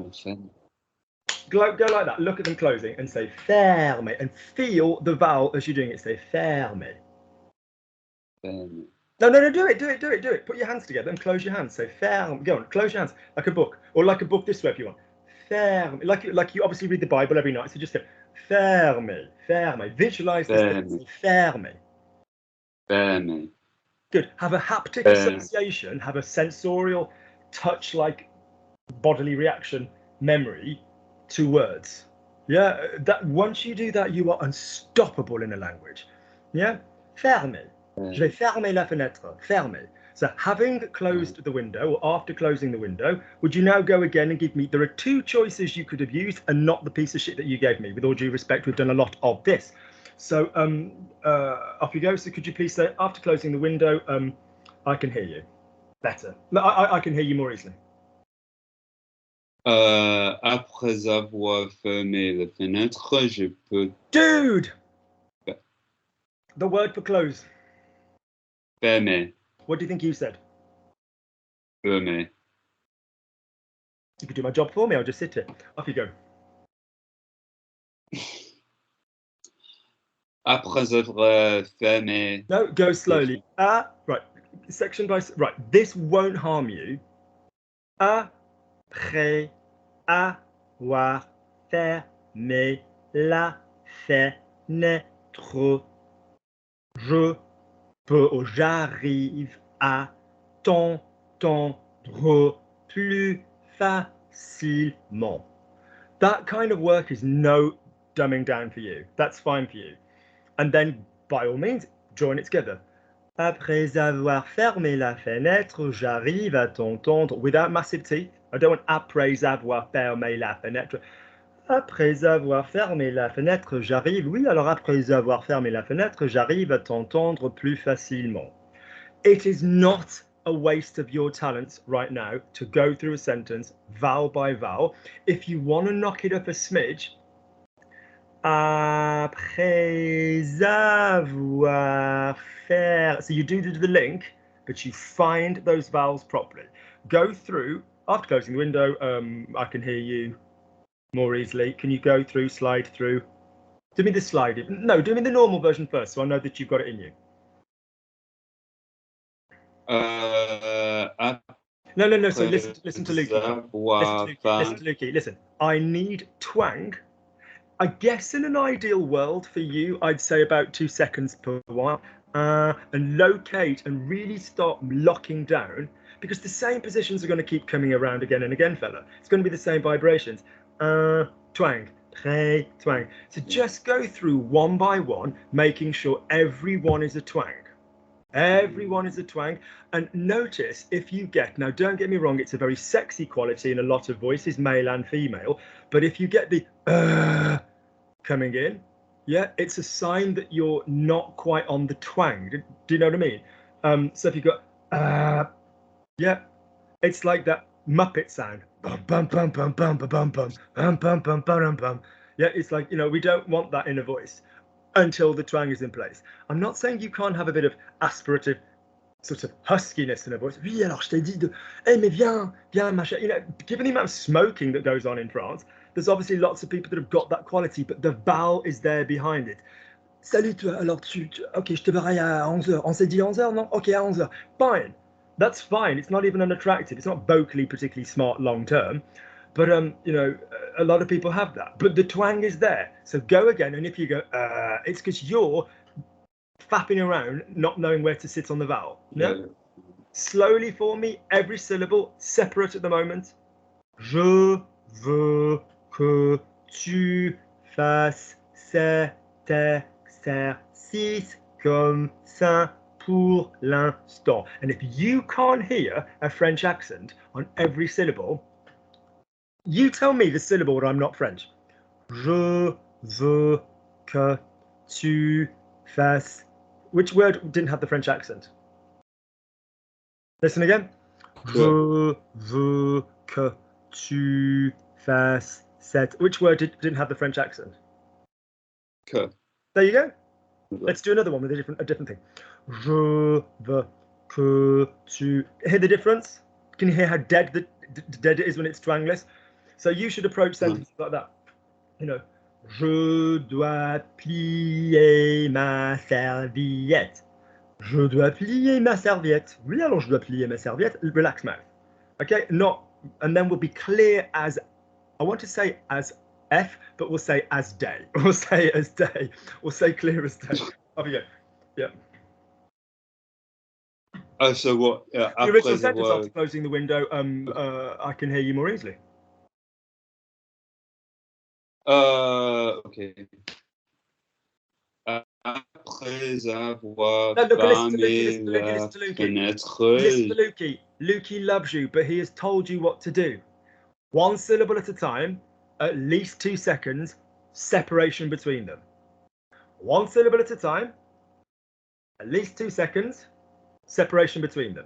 Go like that. Look at them closing and say ferme and feel the vowel as you're doing it. Say ferme. Fermer. No, do it. Put your hands together and close your hands. Say ferme. Go on, close your hands like a book, or like a book this way if you want. Ferme. Like you obviously read the Bible every night, so just say ferme. Visualize this. Ferme. Fermer. Good. Have a haptic association. Have a sensorial, touch-like bodily reaction memory to words. Yeah. That once you do that, you are unstoppable in a language. Yeah. Ferme. Je vais fermer la fenêtre. Ferme. So having closed the window, or after closing the window, would you now go again and give me, there are two choices you could have used and not the piece of shit that you gave me. With all due respect, we've done a lot of this. So off you go. So could you please say, after closing the window, I can hear you better. I can hear you more easily. Après avoir fermé les fenêtres, je peux... Dude! The word for close. Fermer. What do you think you said? Fermer. You could do my job for me. I'll just sit here. Off you go. Après avoir fermé... No, go slowly. Right. Section by... Right. This won't harm you. Après avoir fermé la fenêtre, je peux, ou j'arrive à t'entendre plus facilement. That kind of work is no dumbing down for you. That's fine for you. And then, by all means, join it together. Après avoir fermé la fenêtre, j'arrive à t'entendre without massive teeth. I don't want après avoir fermé la fenêtre. Après avoir fermé la fenêtre, j'arrive. Oui, alors après avoir fermé la fenêtre, j'arrive à t'entendre plus facilement. It is not a waste of your talents right now to go through a sentence vowel by vowel. If you want to knock it up a smidge, après avoir fait. So you do the link, but you find those vowels properly. Go through, after closing the window, I can hear you more easily. Can you go through, slide through? Do me the slide. No, do me the normal version first, so I know that you've got it in you. No. So listen to Lukey. Listen. I need twang. I guess in an ideal world for you, I'd say about 2 seconds per while, and locate and really start locking down, because the same positions are going to keep coming around again and again, fella. It's going to be the same vibrations. Twang, très, twang. So just go through one by one, making sure everyone is a twang. Everyone is a twang. And notice if you get, now don't get me wrong, it's a very sexy quality in a lot of voices, male and female, but if you get the coming in, yeah, it's a sign that you're not quite on the twang. Do you know what I mean? So if you got yeah, it's like that Muppet sound. Bum bum bum bum bum bum bum bum bum bum bum bum bum. Yeah, it's like, you know, we don't want that in a voice until the twang is in place. I'm not saying you can't have a bit of aspirative sort of huskiness in a voice. Oui, alors je t'ai dit de, hey, mais viens, machin. You know, given the amount of smoking that goes on in France, there's obviously lots of people that have got that quality, but the vowel is there behind it. Salut toi, alors ok, je te verrai à 11h. On s'est dit 11h, non? Ok, à 11h. Fine. That's fine. It's not even unattractive. It's not vocally particularly smart long term. But you know, a lot of people have that. But the twang is there. So go again, and if you go, it's because you're fapping around, not knowing where to sit on the vowel. No? Yeah. Slowly for me, every syllable separate at the moment. Je veux que tu fasses cet exercice comme ça pour l'instant. And if you can't hear a French accent on every syllable, you tell me the syllable where I'm not French. Je veux que tu fasses. Which word didn't have the French accent? Listen again. Je veux que tu fasses cette. Which word didn't have the French accent? Que. There you go. Let's do another one with a different thing. Je veux que tu. Hear the difference? Can you hear how dead it is when it's twangless? So you should approach sentences like that. You know, je dois plier ma serviette. Je dois plier ma serviette. Oui, alors je dois plier ma serviette. Relax mouth. Okay, not, and then we'll be clear as, I want to say as F, but we'll say as day. We'll say as day. We'll say clear as day. Off you go. Yeah. Oh, so what? The original sentence after closing the window, I can hear you more easily. Okay. Après avoir No, look, fermé la fenêtre. Listen to Lukey. Lukey loves you, but he has told you what to do. One syllable at a time, at least 2 seconds, separation between them. One syllable at a time, at least 2 seconds, separation between them.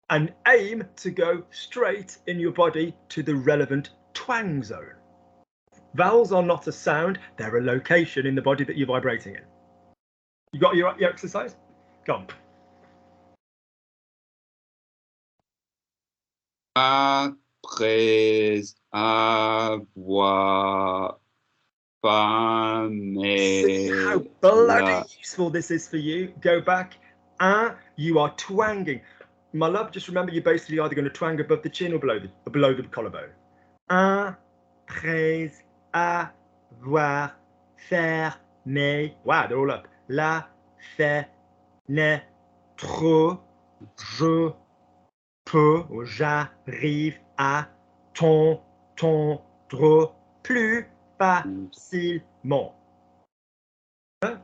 And aim to go straight in your body to the relevant twang zone. Vowels are not a sound, they're a location in the body that you're vibrating in. You got your exercise? Go on. Après avoir fermé. See how bloody useful this is for you. Go back. You are twanging. My love, just remember you're basically either going to twang above the chin or below the collarbone. Après avoir fermé. Wow, they're all up. La fenêtre. Je peux ou j'arrive à t'entendre plus facilement. Hein?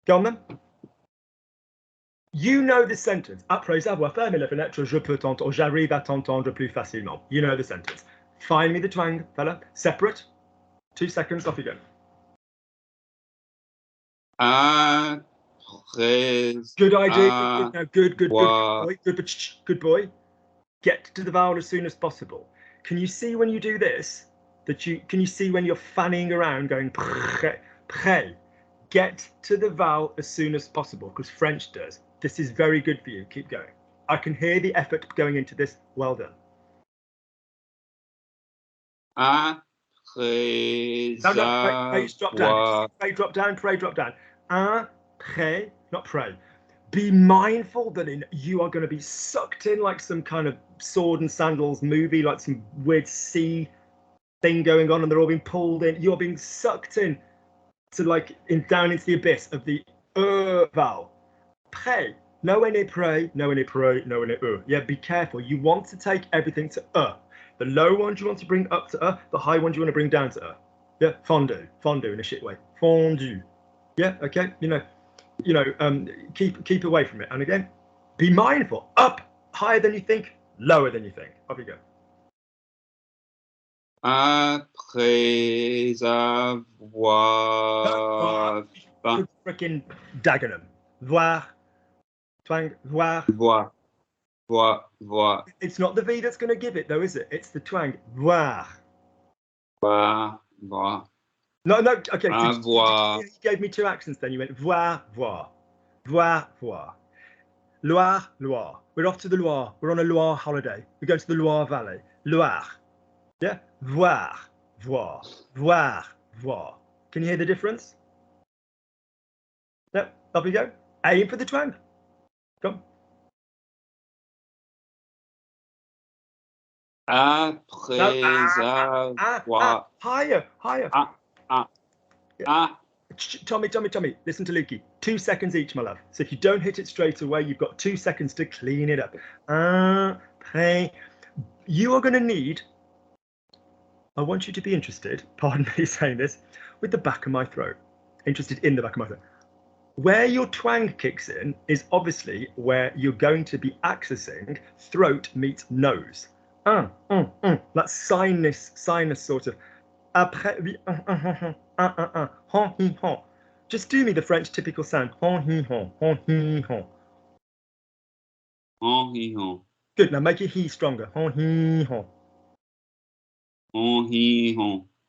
Go on then. You know the sentence. Après avoir fermé la fenêtre, je peux t'entendre, j'arrive à t'entendre plus facilement. You know the sentence. Find me the twang, fella. Separate. 2 seconds, off you go. Good idea. Good boy. Get to the vowel as soon as possible. Can you see when you do this can you see when you're fanning around going pré? Get to the vowel as soon as possible because French does. This is very good for you. Keep going. I can hear the effort going into this. Well done. Pray drop down. Pray drop down. Pray, not pray. Be mindful that you are going to be sucked in like some kind of sword and sandals movie, like some weird sea thing going on, and they're all being pulled in. You're being sucked in to down into the abyss of the vowel. Pray. No any pray, no any pray, no any Yeah, be careful. You want to take everything to The low ones you want to bring up to the high ones you want to bring down to Yeah, fondue in a shit way. Fondue. Yeah, okay. Keep away from it. And again, be mindful. Up, higher than you think, lower than you think. Off you go. Après avoir. Good freaking Dagenham. Voir. Twang. Voir. Voir. It's not the V that's going to give it, though, is it? It's the twang. Voir. Voir. No. Okay. You gave me 2 accents. Then you went voir. Voir. Loire. We're off to the Loire. We're on a Loire holiday. We're going to the Loire Valley. Loire. Yeah. Voir. Can you hear the difference? Yep. Up we go. Aim for the twang. Come. Après avoir. Higher. Tommy, listen to Lukey. 2 seconds each, my love. So if you don't hit it straight away, you've got 2 seconds to clean it up. Après, you are going to need, I want you to be interested, pardon me saying this, with the back of my throat. Interested in the back of my throat. Where your twang kicks in is obviously where you're going to be accessing throat meets nose. That sinus sort of. Après, just do me the French typical sound. Good. Now make your he stronger.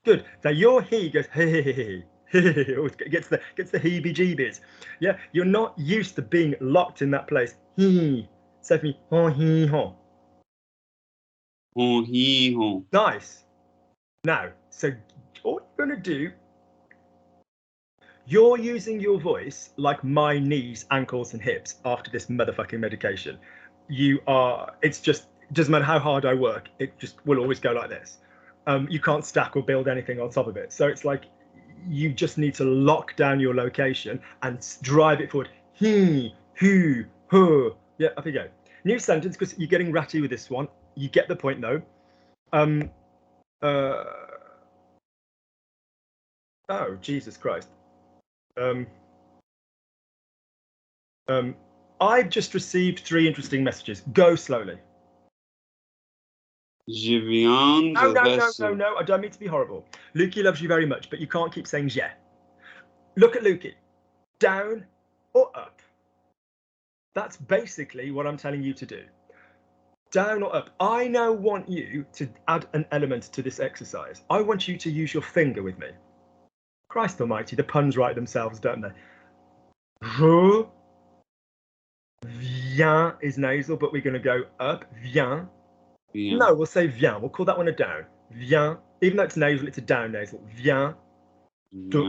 Good. Now your he goes hey. Gets the heebie-jeebies. Yeah, you're not used to being locked in that place. He. Say for me. Nice. Now, so all you're going to do, you're using your voice like my knees, ankles, and hips after this motherfucking medication. It's just, it doesn't matter how hard I work, it just will always go like this. You can't stack or build anything on top of it. So it's like, you just need to lock down your location and drive it forward. He, who, huh. Yeah, up you go. New sentence, because you're getting ratty with this one. You get the point, though. Oh, Jesus Christ. I've just received 3 interesting messages. Go slowly. Je viens de No, I don't mean to be horrible. Lukey loves you very much, but you can't keep saying yeah. Look at Lukey. Down or up. That's basically what I'm telling you to do. Down or up. I now want you to add an element to this exercise. I want you to use your finger with me. Christ almighty, the puns write themselves, don't they? Je viens is nasal, but we're going to go up. Viens. No, we'll say viens. We'll call that one a down. Viens. Even though it's nasal, it's a down nasal. Viens.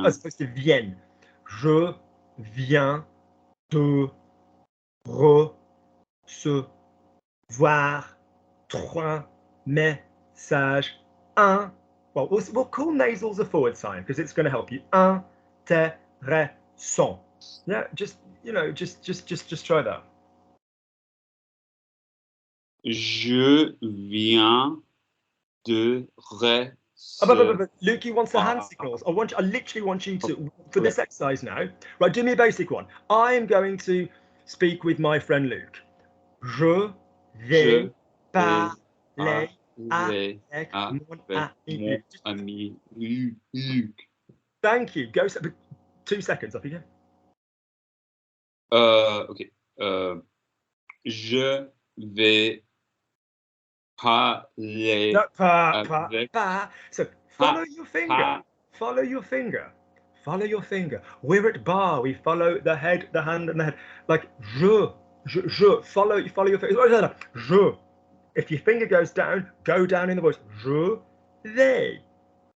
As opposed to vienne. Je viens de recevoir 3 messages. Un. Well, we'll call nasals a forward sign because it's going to help you. Intéressant. Yeah, just try that. Je viens de Lukey wants the hand signals. I literally want you to, for this exercise now, right, do me a basic one. I am going to speak with my friend Luke. Je vais parler avec mon ami Luc. Thank you. Go 2 seconds, off you go. Okay. Je vais parler. No, So follow your finger. Follow your finger. Follow your finger. We're at bar. We follow the head, the hand, and the head. Like je. Follow your finger. Je. If your finger goes down, go down in the voice. Je vais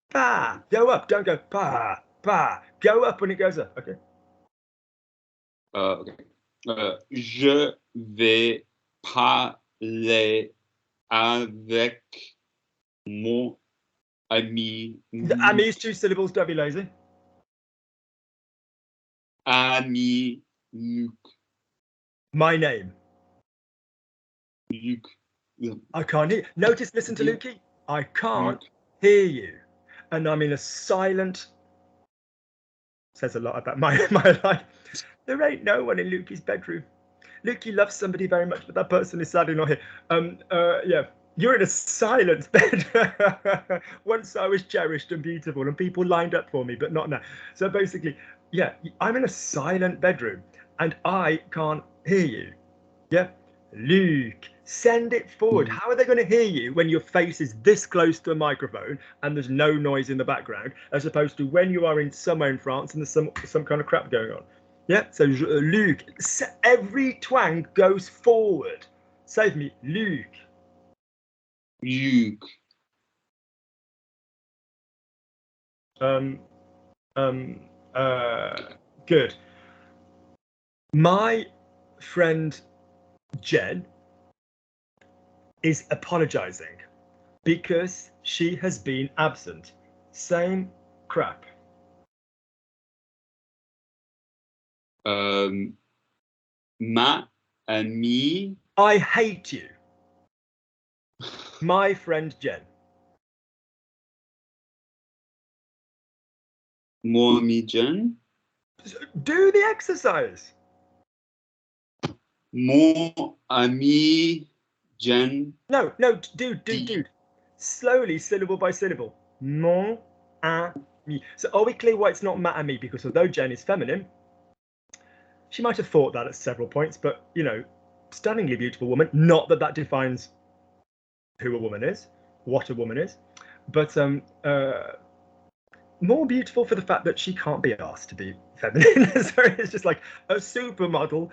pas. Go up. Don't go pa. Go up when it goes up. Okay. Okay. Je vais parler avec mon ami. The ami is 2 syllables. Don't be lazy. Ami Luc. My name. Luc. I can't hear. Notice, listen to Lukey. I can't hear you. And I'm in a silent. Says a lot about my life. There ain't no one in Lukey's bedroom. Lukey loves somebody very much, but that person is sadly not here. Yeah. You're in a silent bed. Once I was cherished and beautiful and people lined up for me, but not now. So basically, yeah, I'm in a silent bedroom and I can't hear you. Yeah. Luke, send it forward. How are they going to hear you when your face is this close to a microphone and there's no noise in the background, as opposed to when you are in somewhere in France and there's some kind of crap going on? Yeah. So Luke, every twang goes forward. Save me, Luke. Luke. Good. My friend Jen is apologizing because she has been absent. Same crap. Ma amie. I hate you. My friend Jen. Mon ami Jen. Do the exercise. Mon ami Jen. No, dude. Slowly, syllable by syllable. Mon ami. So are we clear why it's not ma ami? Because although Jen is feminine, she might have thought that at several points, but, you know, stunningly beautiful woman. Not that that defines who a woman is, what a woman is, but more beautiful for the fact that she can't be asked to be feminine. So it's just like a supermodel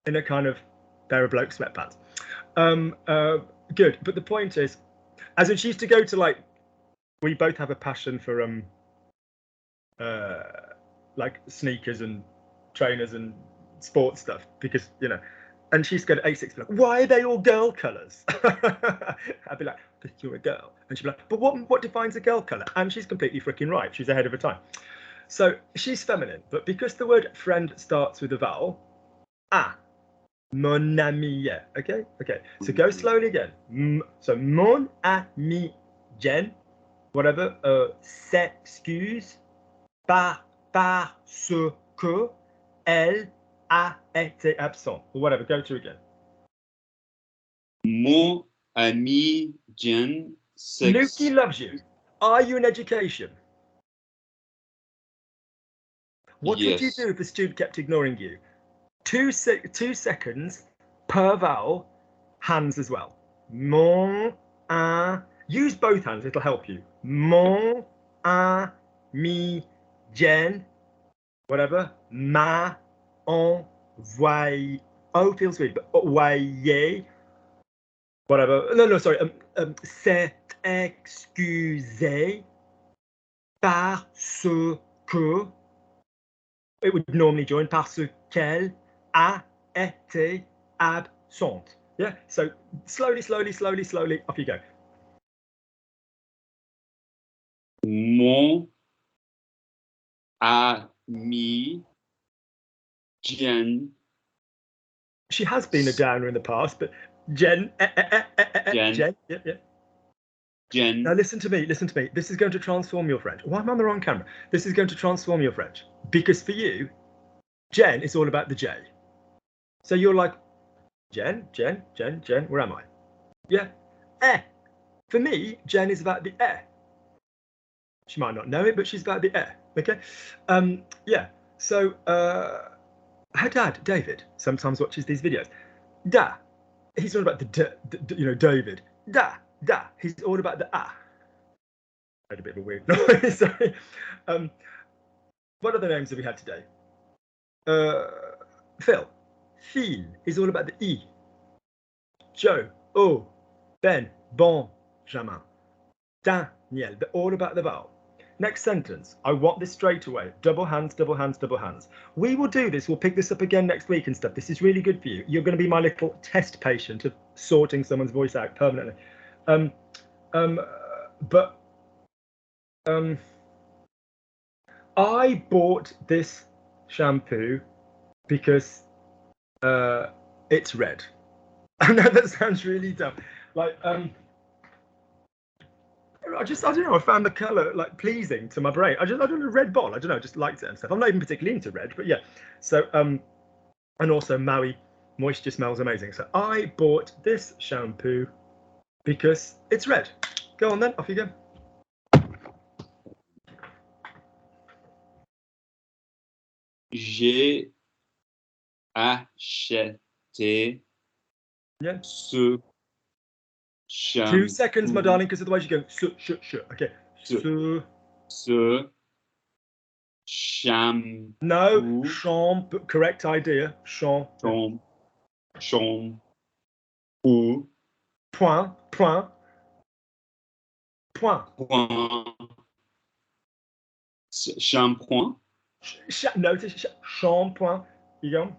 in a kind of pair of bloke sweatpants. Good, but the point is, as in she used to go to, like, we both have a passion for like sneakers and trainers and sports stuff, because, you know, and she's got ASICs, like, why are they all girl colours? I'd be like, because you're a girl. And she'd be like, but what defines a girl colour? And she's completely freaking right. She's ahead of her time. So she's feminine, but because the word friend starts with a vowel, mon ami, okay? So go slowly again. So mon ami Jen, whatever, s'excuse parce que elle a été absent, or whatever. Go through again. Mon ami Jen. Lukey loves you. Are you in education? What would you do if a student kept ignoring you? 2 seconds per vowel, hands as well. Mon use both hands, it'll help you. Mon ami Jen, whatever. Ma envoyé. Oh, feels weird, but envoyé. Whatever. No, sorry. S'est excusé parce que. It would normally join parce qu'elle a été absente. Yeah. So slowly, off you go. Mon ami Jen. She has been a downer in the past, but Jen. Jen. Yeah. Jen. Now listen to me. This is going to transform your French. Why am I on the wrong camera? This is going to transform your French, because for you, Jen is all about the J. So you're like, Jen. Where am I? Yeah. For me, Jen is about the She might not know it, but she's about the okay? Yeah. So her dad, David, sometimes watches these videos. He's all about David. He's all about the I had a bit of a weird noise. Sorry. What other names have we had today? Phil. He's all about the E. Joe. Ben. Benjamin. Daniel. They're all about the vowel. Next sentence. I want this straight away. Double hands. We will do this. We'll pick this up again next week and stuff. This is really good for you. You're going to be my little test patient of sorting someone's voice out permanently. I bought this shampoo because it's red. I know that sounds really dumb. Like, I don't know. I found the color like pleasing to my brain. I don't know, red bottle. I don't know. I just liked it and stuff. I'm not even particularly into red, but yeah. So, and also Maui moisture smells amazing. So I bought this shampoo because it's red. Go on then. Off you go. J'ai acheté ce shampoo. 2 seconds, my darling, because otherwise you go okay. Ce shampoo. No, shampoo. Correct idea. Shampoo. Shampoo. Point. Shampoing. No, it's shampoing. You go.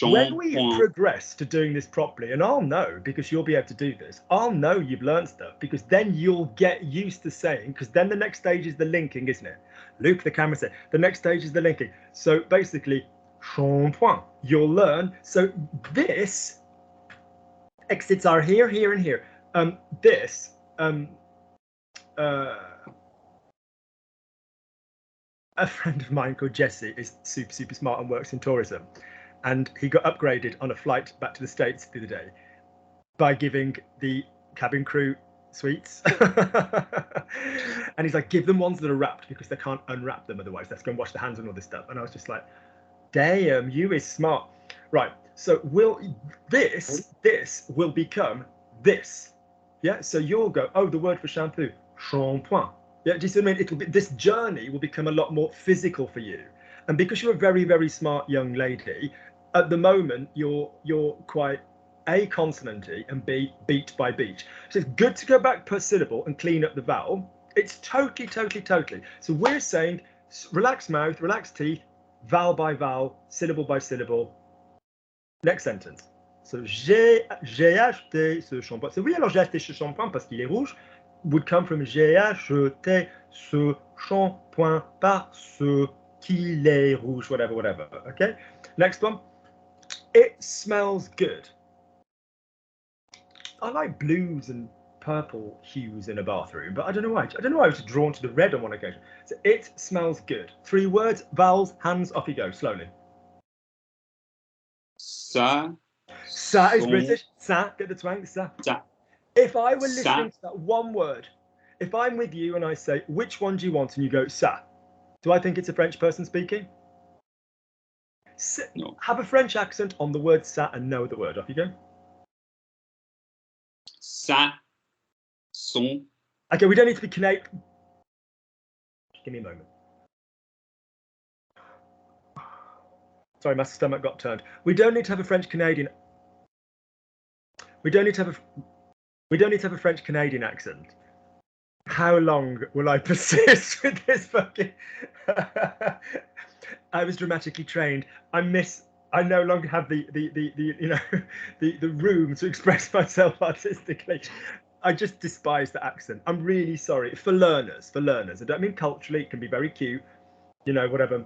When we Shampoing. progress to doing this properly, and I'll know because you'll be able to do this, I'll know you've learned stuff because then you'll get used to saying, because then the next stage is the linking, isn't it? Luke, the camera said, the next stage is the linking. So basically, shampoing, you'll learn. So this, exits are here, here, and here. This, a friend of mine called Jesse is super, super smart and works in tourism. And he got upgraded on a flight back to the States the other day by giving the cabin crew sweets. And he's like, give them ones that are wrapped because they can't unwrap them otherwise. Let's go and wash their hands and all this stuff. And I was just like, damn, you is smart. Right. So this will become this. Yeah. So you'll go, oh, the word for shampoo, shampoing. Yeah. Do you see what I mean? It'll be, this journey will become a lot more physical for you. And because you're a very, very smart young lady, at the moment you're quite A, consonanty, and B, beat by beat. So it's good to go back per syllable and clean up the vowel. It's totally. So we're saying relax mouth, relax teeth, vowel by vowel, syllable by syllable. Next sentence. So j'ai acheté ce shampoing. So oui, alors j'ai acheté ce shampoing parce qu'il est rouge would come from j'ai acheté ce shampoing parce qu'il est rouge, whatever. Okay. Next one. It smells good. I like blues and purple hues in a bathroom, but I don't know why. I was drawn to the red on one occasion. So it smells good. 3 words, vowels, hands, off you go, slowly. Ça. Ça is British. Ça, get the twang, ça. Ça. If I were listening to that one word, if I'm with you and I say, which one do you want? And you go, ça. Do I think it's a French person speaking? No. Have a French accent on the word ça and know the word. Off you go. Ça. Son. Okay, we don't need to be Canadian. Just give me a moment. Sorry, my stomach got turned. We don't need to have a French Canadian. We don't need to have a French Canadian accent. How long will I persist with this fucking? I was dramatically trained. I no longer have the room to express myself artistically. I just despise the accent. I'm really sorry for learners. I don't mean culturally. It can be very cute, whatever.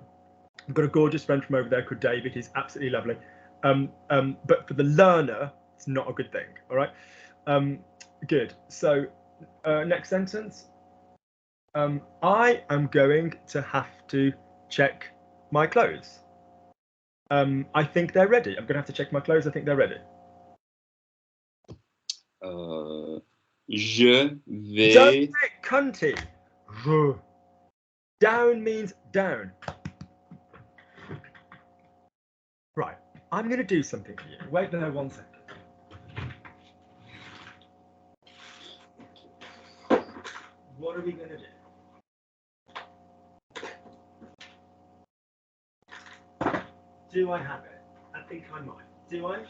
I've got a gorgeous friend from over there called David. He's absolutely lovely. But for the learner, it's not a good thing. All right. Good. So next sentence. I am going to have to check my clothes. I think they're ready. I'm going to have to check my clothes. I think they're ready. Je vais. Don't say cunty. Je. Down means down. Right. I'm going to do something for you. Wait there 1 second. What are we going to do? Do I have it? I think I might. Do I?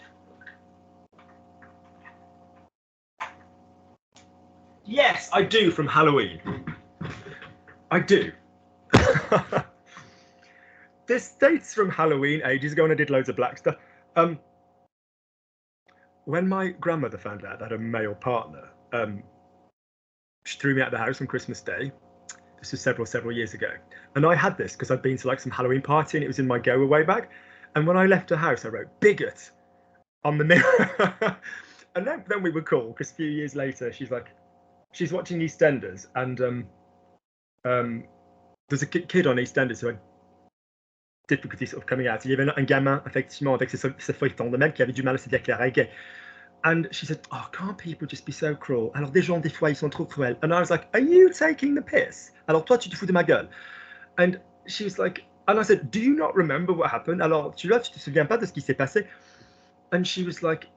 Yes, I do, from Halloween. I do. This dates from Halloween ages ago when I did loads of black stuff. When my grandmother found out that I had a male partner, she threw me out of the house on Christmas Day. This was several years ago. And I had this because I'd been to like some Halloween party and it was in my go away bag. And when I left the house, I wrote bigot on the mirror. And then we were cool because a few years later, she's watching EastEnders and there's a kid on EastEnders who had difficulty sort of coming out. Il y avait un gamin, effectivement, avec ses feuilletons de même qui avait du mal à se déclarer gay. And she said, oh, can't people just be so cruel? Alors des gens, des fois, ils sont trop cruels. And I was like, are you taking the piss? Alors toi, tu te fous de ma gueule. And she was like, and I said, do you not remember what happened? Alors, tu te souviens pas de ce qui s'est passé? And she was like,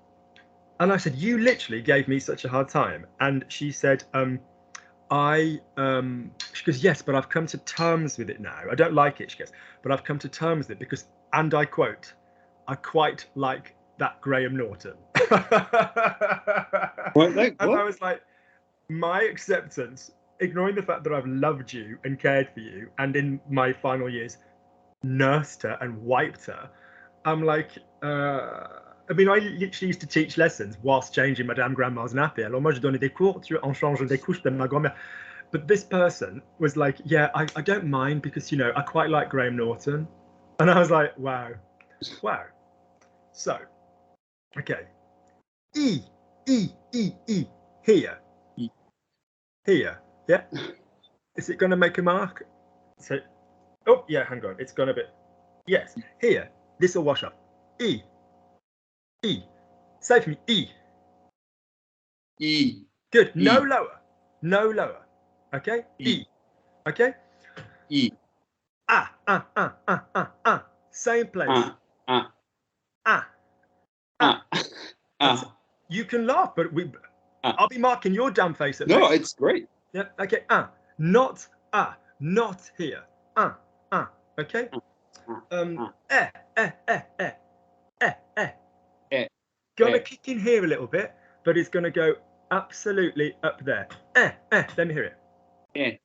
and I said, you literally gave me such a hard time. And she said, she goes, yes, but I've come to terms with it now. I don't like it, she goes, but I've come to terms with it because, and I quote, I quite like that Graham Norton. What? And I was like, my acceptance, ignoring the fact that I've loved you and cared for you, and in my final years, nursed her and wiped her, I'm like, I mean, I literally used to teach lessons whilst changing Madame Grandma's nappy. Alors moi, je donnais des cours en changeant des couches de ma grand-mère. But this person was like, yeah, I don't mind because, you know, I quite like Graham Norton. And I was like, wow. Wow. So, okay. E, here. E. Here, yeah. Is it going to make a mark? So, oh, yeah, hang on. It's going to be, yes, here. This will wash up. E. Say for me, E. E. Good. No E. lower. No lower. Okay? E. Okay? E. Same place. You can laugh, but I'll be marking your damn face at No, it's great. Yeah, okay. Not here. Okay? Gonna kick in here a little bit, but it's gonna go absolutely up there. Let me hear it.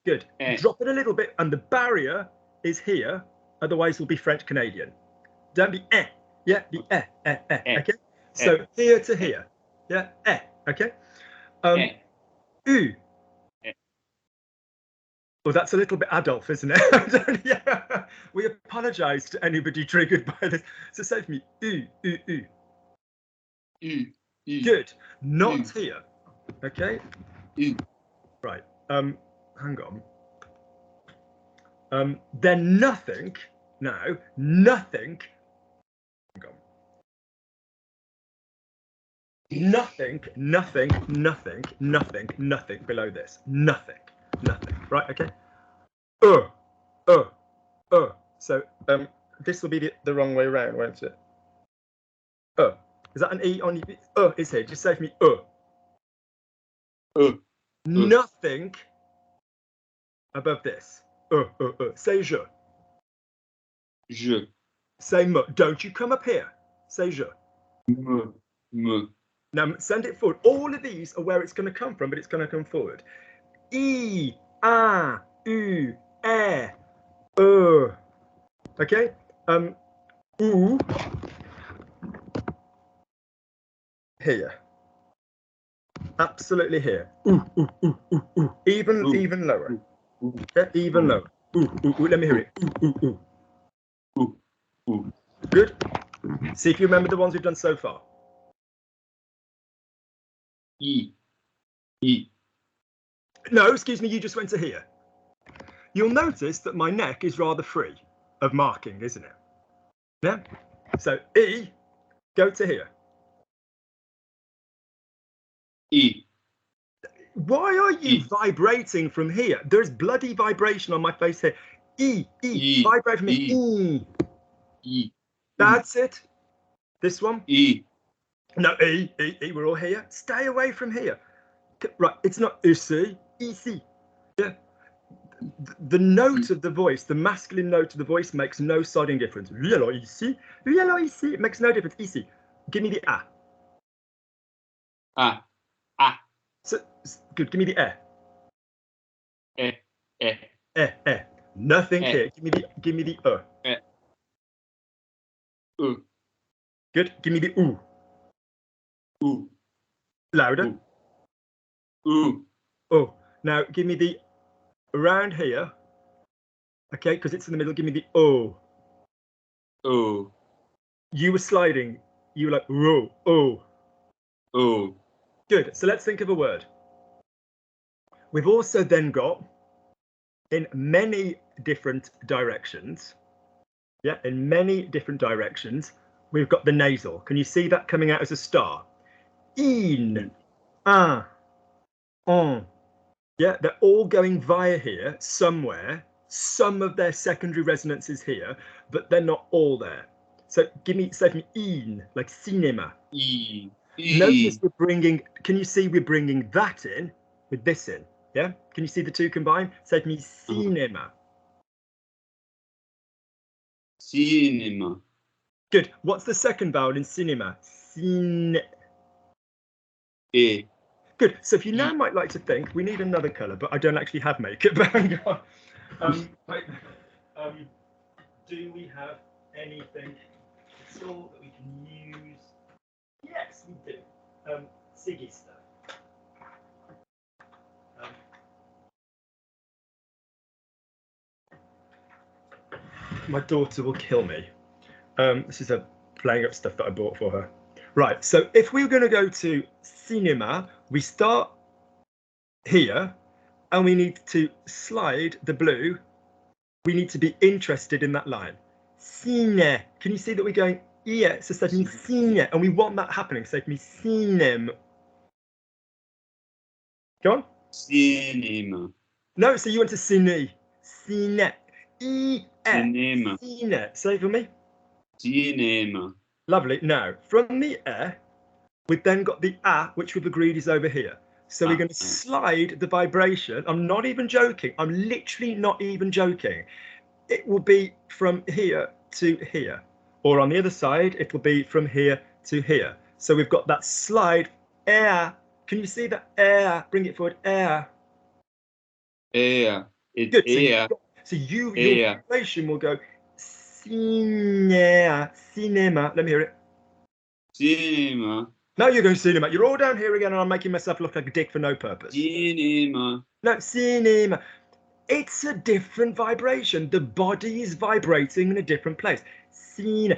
Good. Drop it a little bit, and the barrier is here. Otherwise, we'll be French Canadian. Don't be Yeah, be Okay. So here to here. Yeah. Okay. U. Well, that's a little bit Adolf, isn't it? Yeah. We apologise to anybody triggered by this. So say for me, U. Good. Not here. Okay. Right. Hang on. Then nothing. Now, nothing. Hang on. Nothing below this. Nothing. Right? Okay. So this will be the wrong way around, won't it? Is that an E on you? It's here. Just say for me. Nothing above this. Say je. Je. Say me. Don't you come up here. Say je. Me. Now send it forward. All of these are where it's going to come from, but it's going to come forward. E, A, U, E, O. Okay? U. Here. Absolutely here. Ooh. Even lower. Okay? Even lower. Ooh. Let me hear it. Ooh. Good. See if you remember the ones we've done so far. E. No, excuse me, you just went to here. You'll notice that my neck is rather free of marking, isn't it? Yeah? So E, go to here. E. Why are you vibrating from here? There's bloody vibration on my face here. E. Vibrate from me. E. That's it. This one. E. No, E. We're all here. Stay away from here. Right, it's not ici. Yeah. The note of the voice, the masculine note of the voice makes no sodding difference. Oui, alors ici. It makes no difference. Ici. Give me the A. A. So, good. Give me the E. Nothing here. Give me the E. U. Good. Give me the U. U. Louder. U. Oh. Now give me the around here. Okay, because it's in the middle. Give me the O. O. You were sliding. You were like O. Good. So let's think of a word. We've also then got in many different directions. Yeah, in many different directions, we've got the nasal. Can you see that coming out as a star? In, un, on. Yeah, they're all going via here somewhere. Some of their secondary resonance is here, but they're not all there. So say for me in, like cinema. E. Notice we're bringing, can you see we're bringing that in with this in? Yeah? Can you see the two combined? Say for me cinema. Cinema. Good. What's the second vowel in cinema? E. Good. So if you now might like to think, we need another colour, but I don't actually have makeup. Do we have anything tool that we can use? Yes, we do. Siggy stuff. My daughter will kill me. This is playing up stuff that I bought for her. Right, so if we were going to go to cinema, we start here and we need to slide the blue. We need to be interested in that line. Cine. Can you see that we're going here? So say me cine, and we want that happening. Say me cinem. Go on. Cinema. No, so you went to cine. Cine. Cinema. Cine. Say it for me. Cinema. Lovely. Now, from the we've then got the which we've agreed is over here. So we're going to slide the vibration. I'm not even joking. I'm literally not even joking. It will be from here to here. Or on the other side, it will be from here to here. So we've got that slide air. Can you see that air? Bring it forward. Air. Air. It's Good. air. So your vibration will go cinema. Cinema. Let me hear it. Cinema. No, you're going cinema. You're all down here again, and I'm making myself look like a dick for no purpose. Cinema. No, cinema. It's a different vibration. The body is vibrating in a different place. Cinema.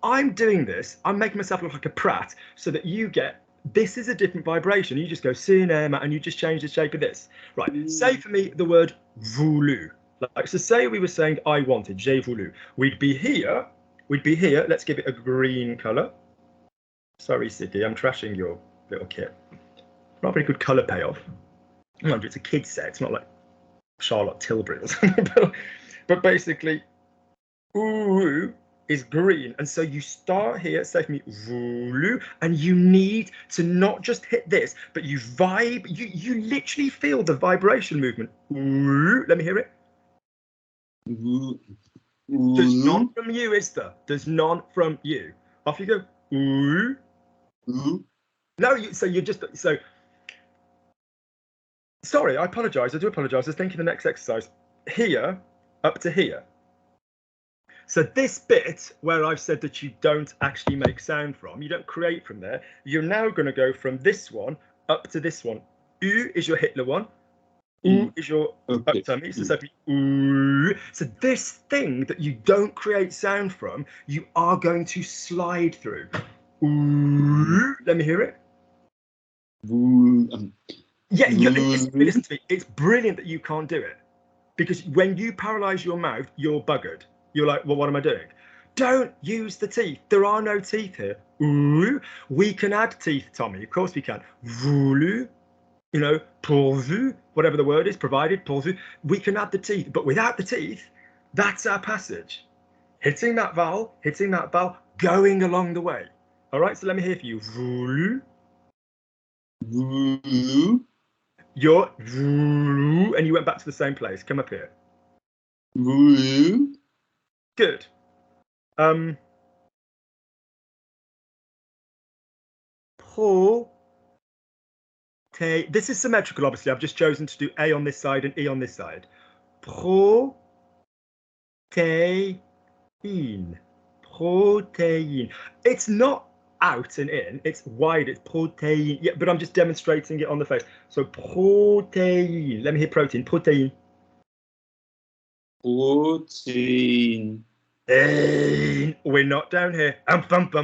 I'm doing this. I'm making myself look like a prat so that you get. This is a different vibration. You just go cinema, and you just change the shape of this. Right. Say for me the word voulu. Like, so say we were saying I wanted, j'ai voulu. We'd be here. Let's give it a green color. Sorry, Siggy, I'm trashing your little kit. Not a very good colour payoff. Mind you, it's a kid's set. It's not like Charlotte Tilbury or something. But basically, ooh is green. And so you start here, say for me, voulu, and you need to not just hit this, but you vibe. You literally feel the vibration movement. Ooh, let me hear it. There's none from you, is there? There's none from you. Off you go. Ooh. No, you're just so. Sorry, I apologise. I do apologise. I was thinking the next exercise here up to here. So this bit where I've said that you don't actually make sound from, you don't create from there. You're now going to go from this one up to this one. U is your Hitler one. U is your up tummy. So simply ooh. So this thing that you don't create sound from, you are going to slide through. Ooh, let me hear it. Yeah, listen to me. It's brilliant that you can't do it, because when you paralyze your mouth, you're buggered. You're like, well, what am I doing? Don't use the teeth. There are no teeth here. Ooh, we can add teeth, Tommy. Of course we can. Voulu, pourvu, whatever the word is, provided, pourvu. We can add the teeth, but without the teeth, that's our passage. Hitting that vowel, going along the way. All right, so let me hear for you. Voulu. Voulu. You're voulu, and you went back to the same place. Come up here. Voulu. Good. Pro. This is symmetrical, obviously. I've just chosen to do A on this side and E on this side. Protein. Protein. It's not out and in, it's wide, it's protein. Yeah, but I'm just demonstrating it on the face. So protein. Let me hear protein. Protein. Protein. We're not down here. Protein.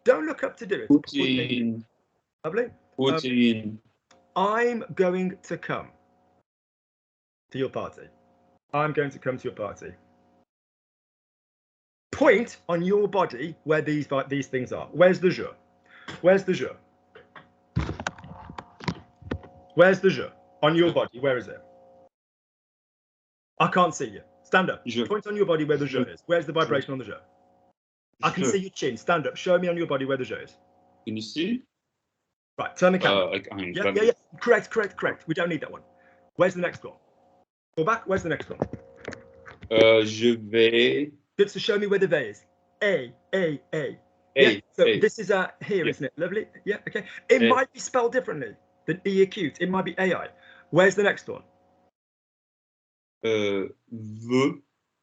Don't look up to do it. Protein. Lovely. Protein. I'm going to come to your party. I'm going to come to your party. Point on your body where these things are. Where's the je? Where's the je? Where's the je? On your body, where is it? I can't see you. Stand up. Je. Point on your body where the je is. Where's the vibration on the je? I can see your chin. Stand up. Show me on your body where the je is. Can you see? Right, turn the camera. Yeah. Correct. We don't need that one. Where's the next one? Go back. Where's the next one? Je vais. Good, so show me where the V is. A. Yeah, so this is here, isn't it? Lovely. Yeah, okay. It might be spelled differently than E acute. It might be AI. Where's the next one? V.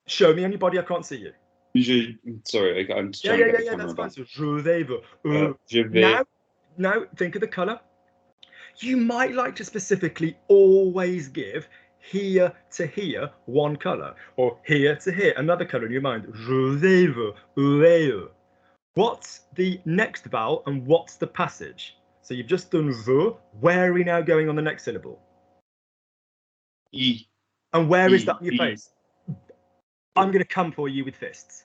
Show me on your body. I can't see you. Sorry, I'm just Yeah, trying to yeah, get yeah, the yeah. That's camera fine. back. So je vais ver. Je vais. Now think of the color. You might like to specifically always give here to here one color, or here to here another color in your mind. Je vais ver. What's the next vowel and what's the passage? So you've just done V. Where are we now going on the next syllable? I. And where is I, that on your I. face? I'm going to come for you with fists.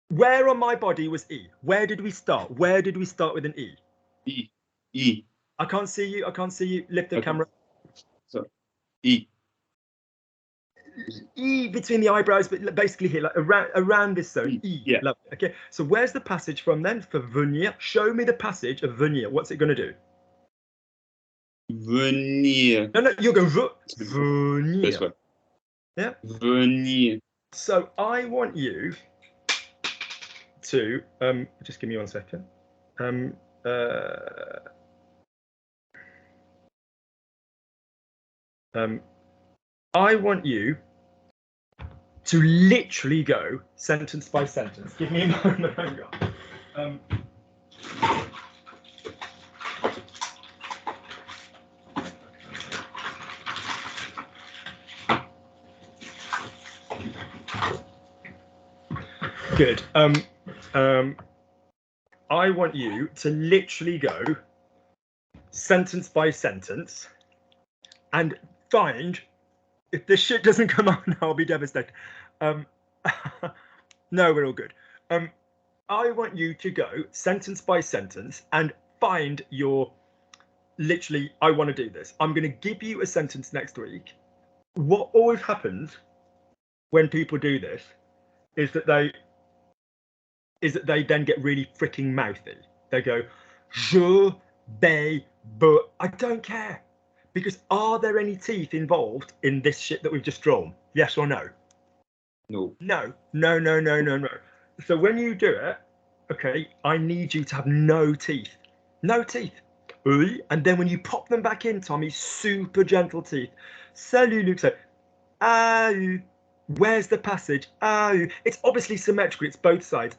Where on my body was E? Where did we start? Where did we start with an E? I. I can't see you. I can't see you. Lift the camera. So, I. E between the eyebrows, but basically here, like around this zone. E. Yeah. Lovely. Okay. So where's the passage from then for venir? Show me the passage of venir. What's it going to do? Venir. No, you're going venir. This way. Yeah. Venir. So I want you to just give me 1 second. I want you to literally go sentence by sentence. Give me a moment. Hang on. Good. I want you to literally go sentence by sentence and find, if this shit doesn't come out now, I'll be devastated. No, we're all good. I want you to go sentence by sentence and find your, literally, I want to do this. I'm going to give you a sentence next week. What always happens when people do this is that they then get really freaking mouthy. They go, je, vais, but I don't care. Because are there any teeth involved in this shit that we've just drawn? Yes or no? No. No. So when you do it, okay, I need you to have no teeth. No teeth. And then when you pop them back in, Tommy, super gentle teeth. Salut, Luke. So, where's the passage? It's obviously symmetrical. It's both sides.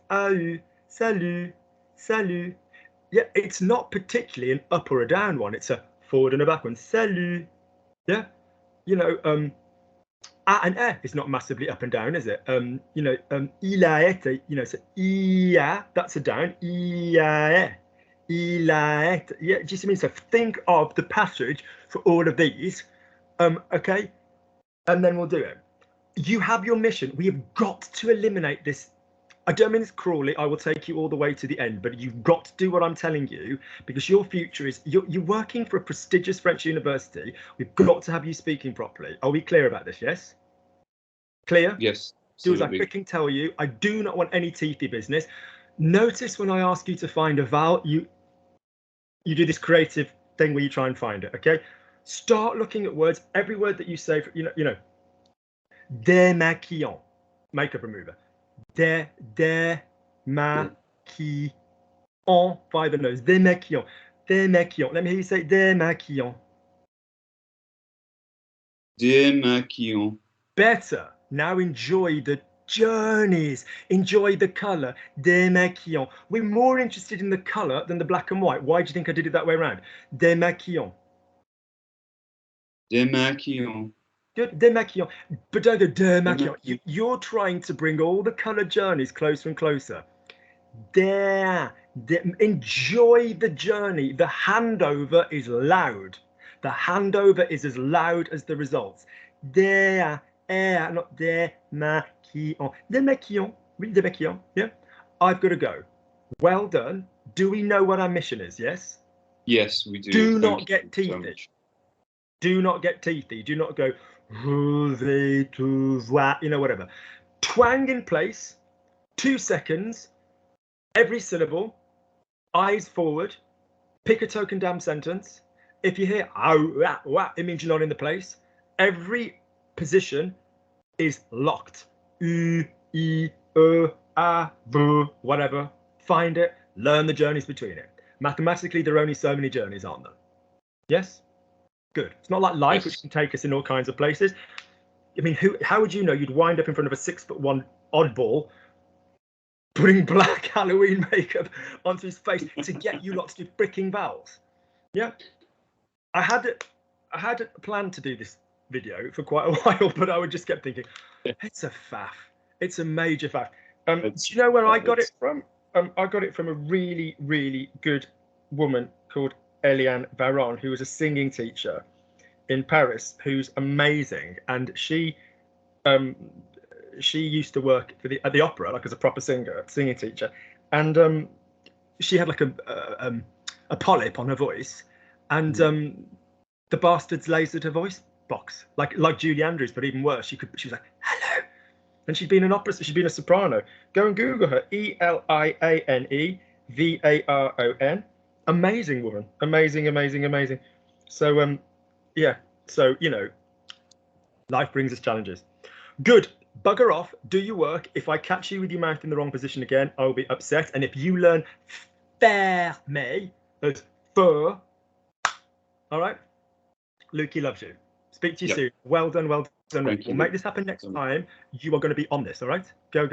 Salut, salut. Yeah, it's not particularly an up or a down one. It's a forward and a back one. Salut. Yeah. You know, a and e is not massively up and down, is it? Il a été, so ia, that's a down. Il a été. Yeah, do you see what I mean? So think of the passage for all of these. Okay. And then we'll do it. You have your mission. We have got to eliminate this. I don't mean it's cruelly. I will take you all the way to the end, but you've got to do what I'm telling you, because your future is, you're working for a prestigious French university. We've got to have you speaking properly. Are we clear about this? Yes? Clear? Yes. Do as I freaking tell you. I do not want any teethy business. Notice when I ask you to find a vowel, you do this creative thing where you try and find it. Okay? Start looking at words. Every word that you say, démaquillant, makeup remover. Démaquillant, by the nose. Démaquillant. Let me hear you say démaquillant. Démaquillant. Better. Now enjoy the journeys. Enjoy the colour. Démaquillant. We're more interested in the colour than the black and white. Why do you think I did it that way around? Démaquillant. Démaquillant. Good. Démaquillant. But don't go démaquillant. You're trying to bring all the colour journeys closer and closer. Enjoy the journey. The handover is loud. The handover is as loud as the results. Not démaquillant. Démaquillant. Oui, démaquillant. Yeah. I've got to go. Well done. Do we know what our mission is? Yes. Yes, we do. Do not get teethy. Do not get teethy. Do not go, whatever. Twang in place. 2 seconds. Every syllable. Eyes forward. Pick a token damn sentence. If you hear it means you're not in the place. Every position is locked. Whatever. Find it. Learn the journeys between it. Mathematically, there are only so many journeys, aren't there? Yes? Good. It's not like life, which can take us in all kinds of places. I mean, how would you know you'd wind up in front of a 6'1" oddball putting black Halloween makeup onto his face to get you lot to do freaking vowels? Yeah, I had a plan to do this video for quite a while, but I would just kept thinking, it's a faff. It's a major faff. Do you know where I got it from? I got it from a really, really good woman called Eliane Varron, who was a singing teacher in Paris, who's amazing, and she used to work at the opera, like as a proper singing teacher, and she had like a polyp on her voice, and the bastards lasered her voice box, like Julie Andrews, but even worse. She was like, hello, and she'd been a soprano. Go and Google her, Eliane Varron. Amazing woman, amazing. So yeah, so life brings us challenges. Good. Bugger off, do your work. If I catch you with your mouth in the wrong position again, I will be upset. And if you learn ferme as fur, all right? Lukey loves you. Speak to you soon. Well done. We'll make this happen next time. You are going to be on this, all right? Go.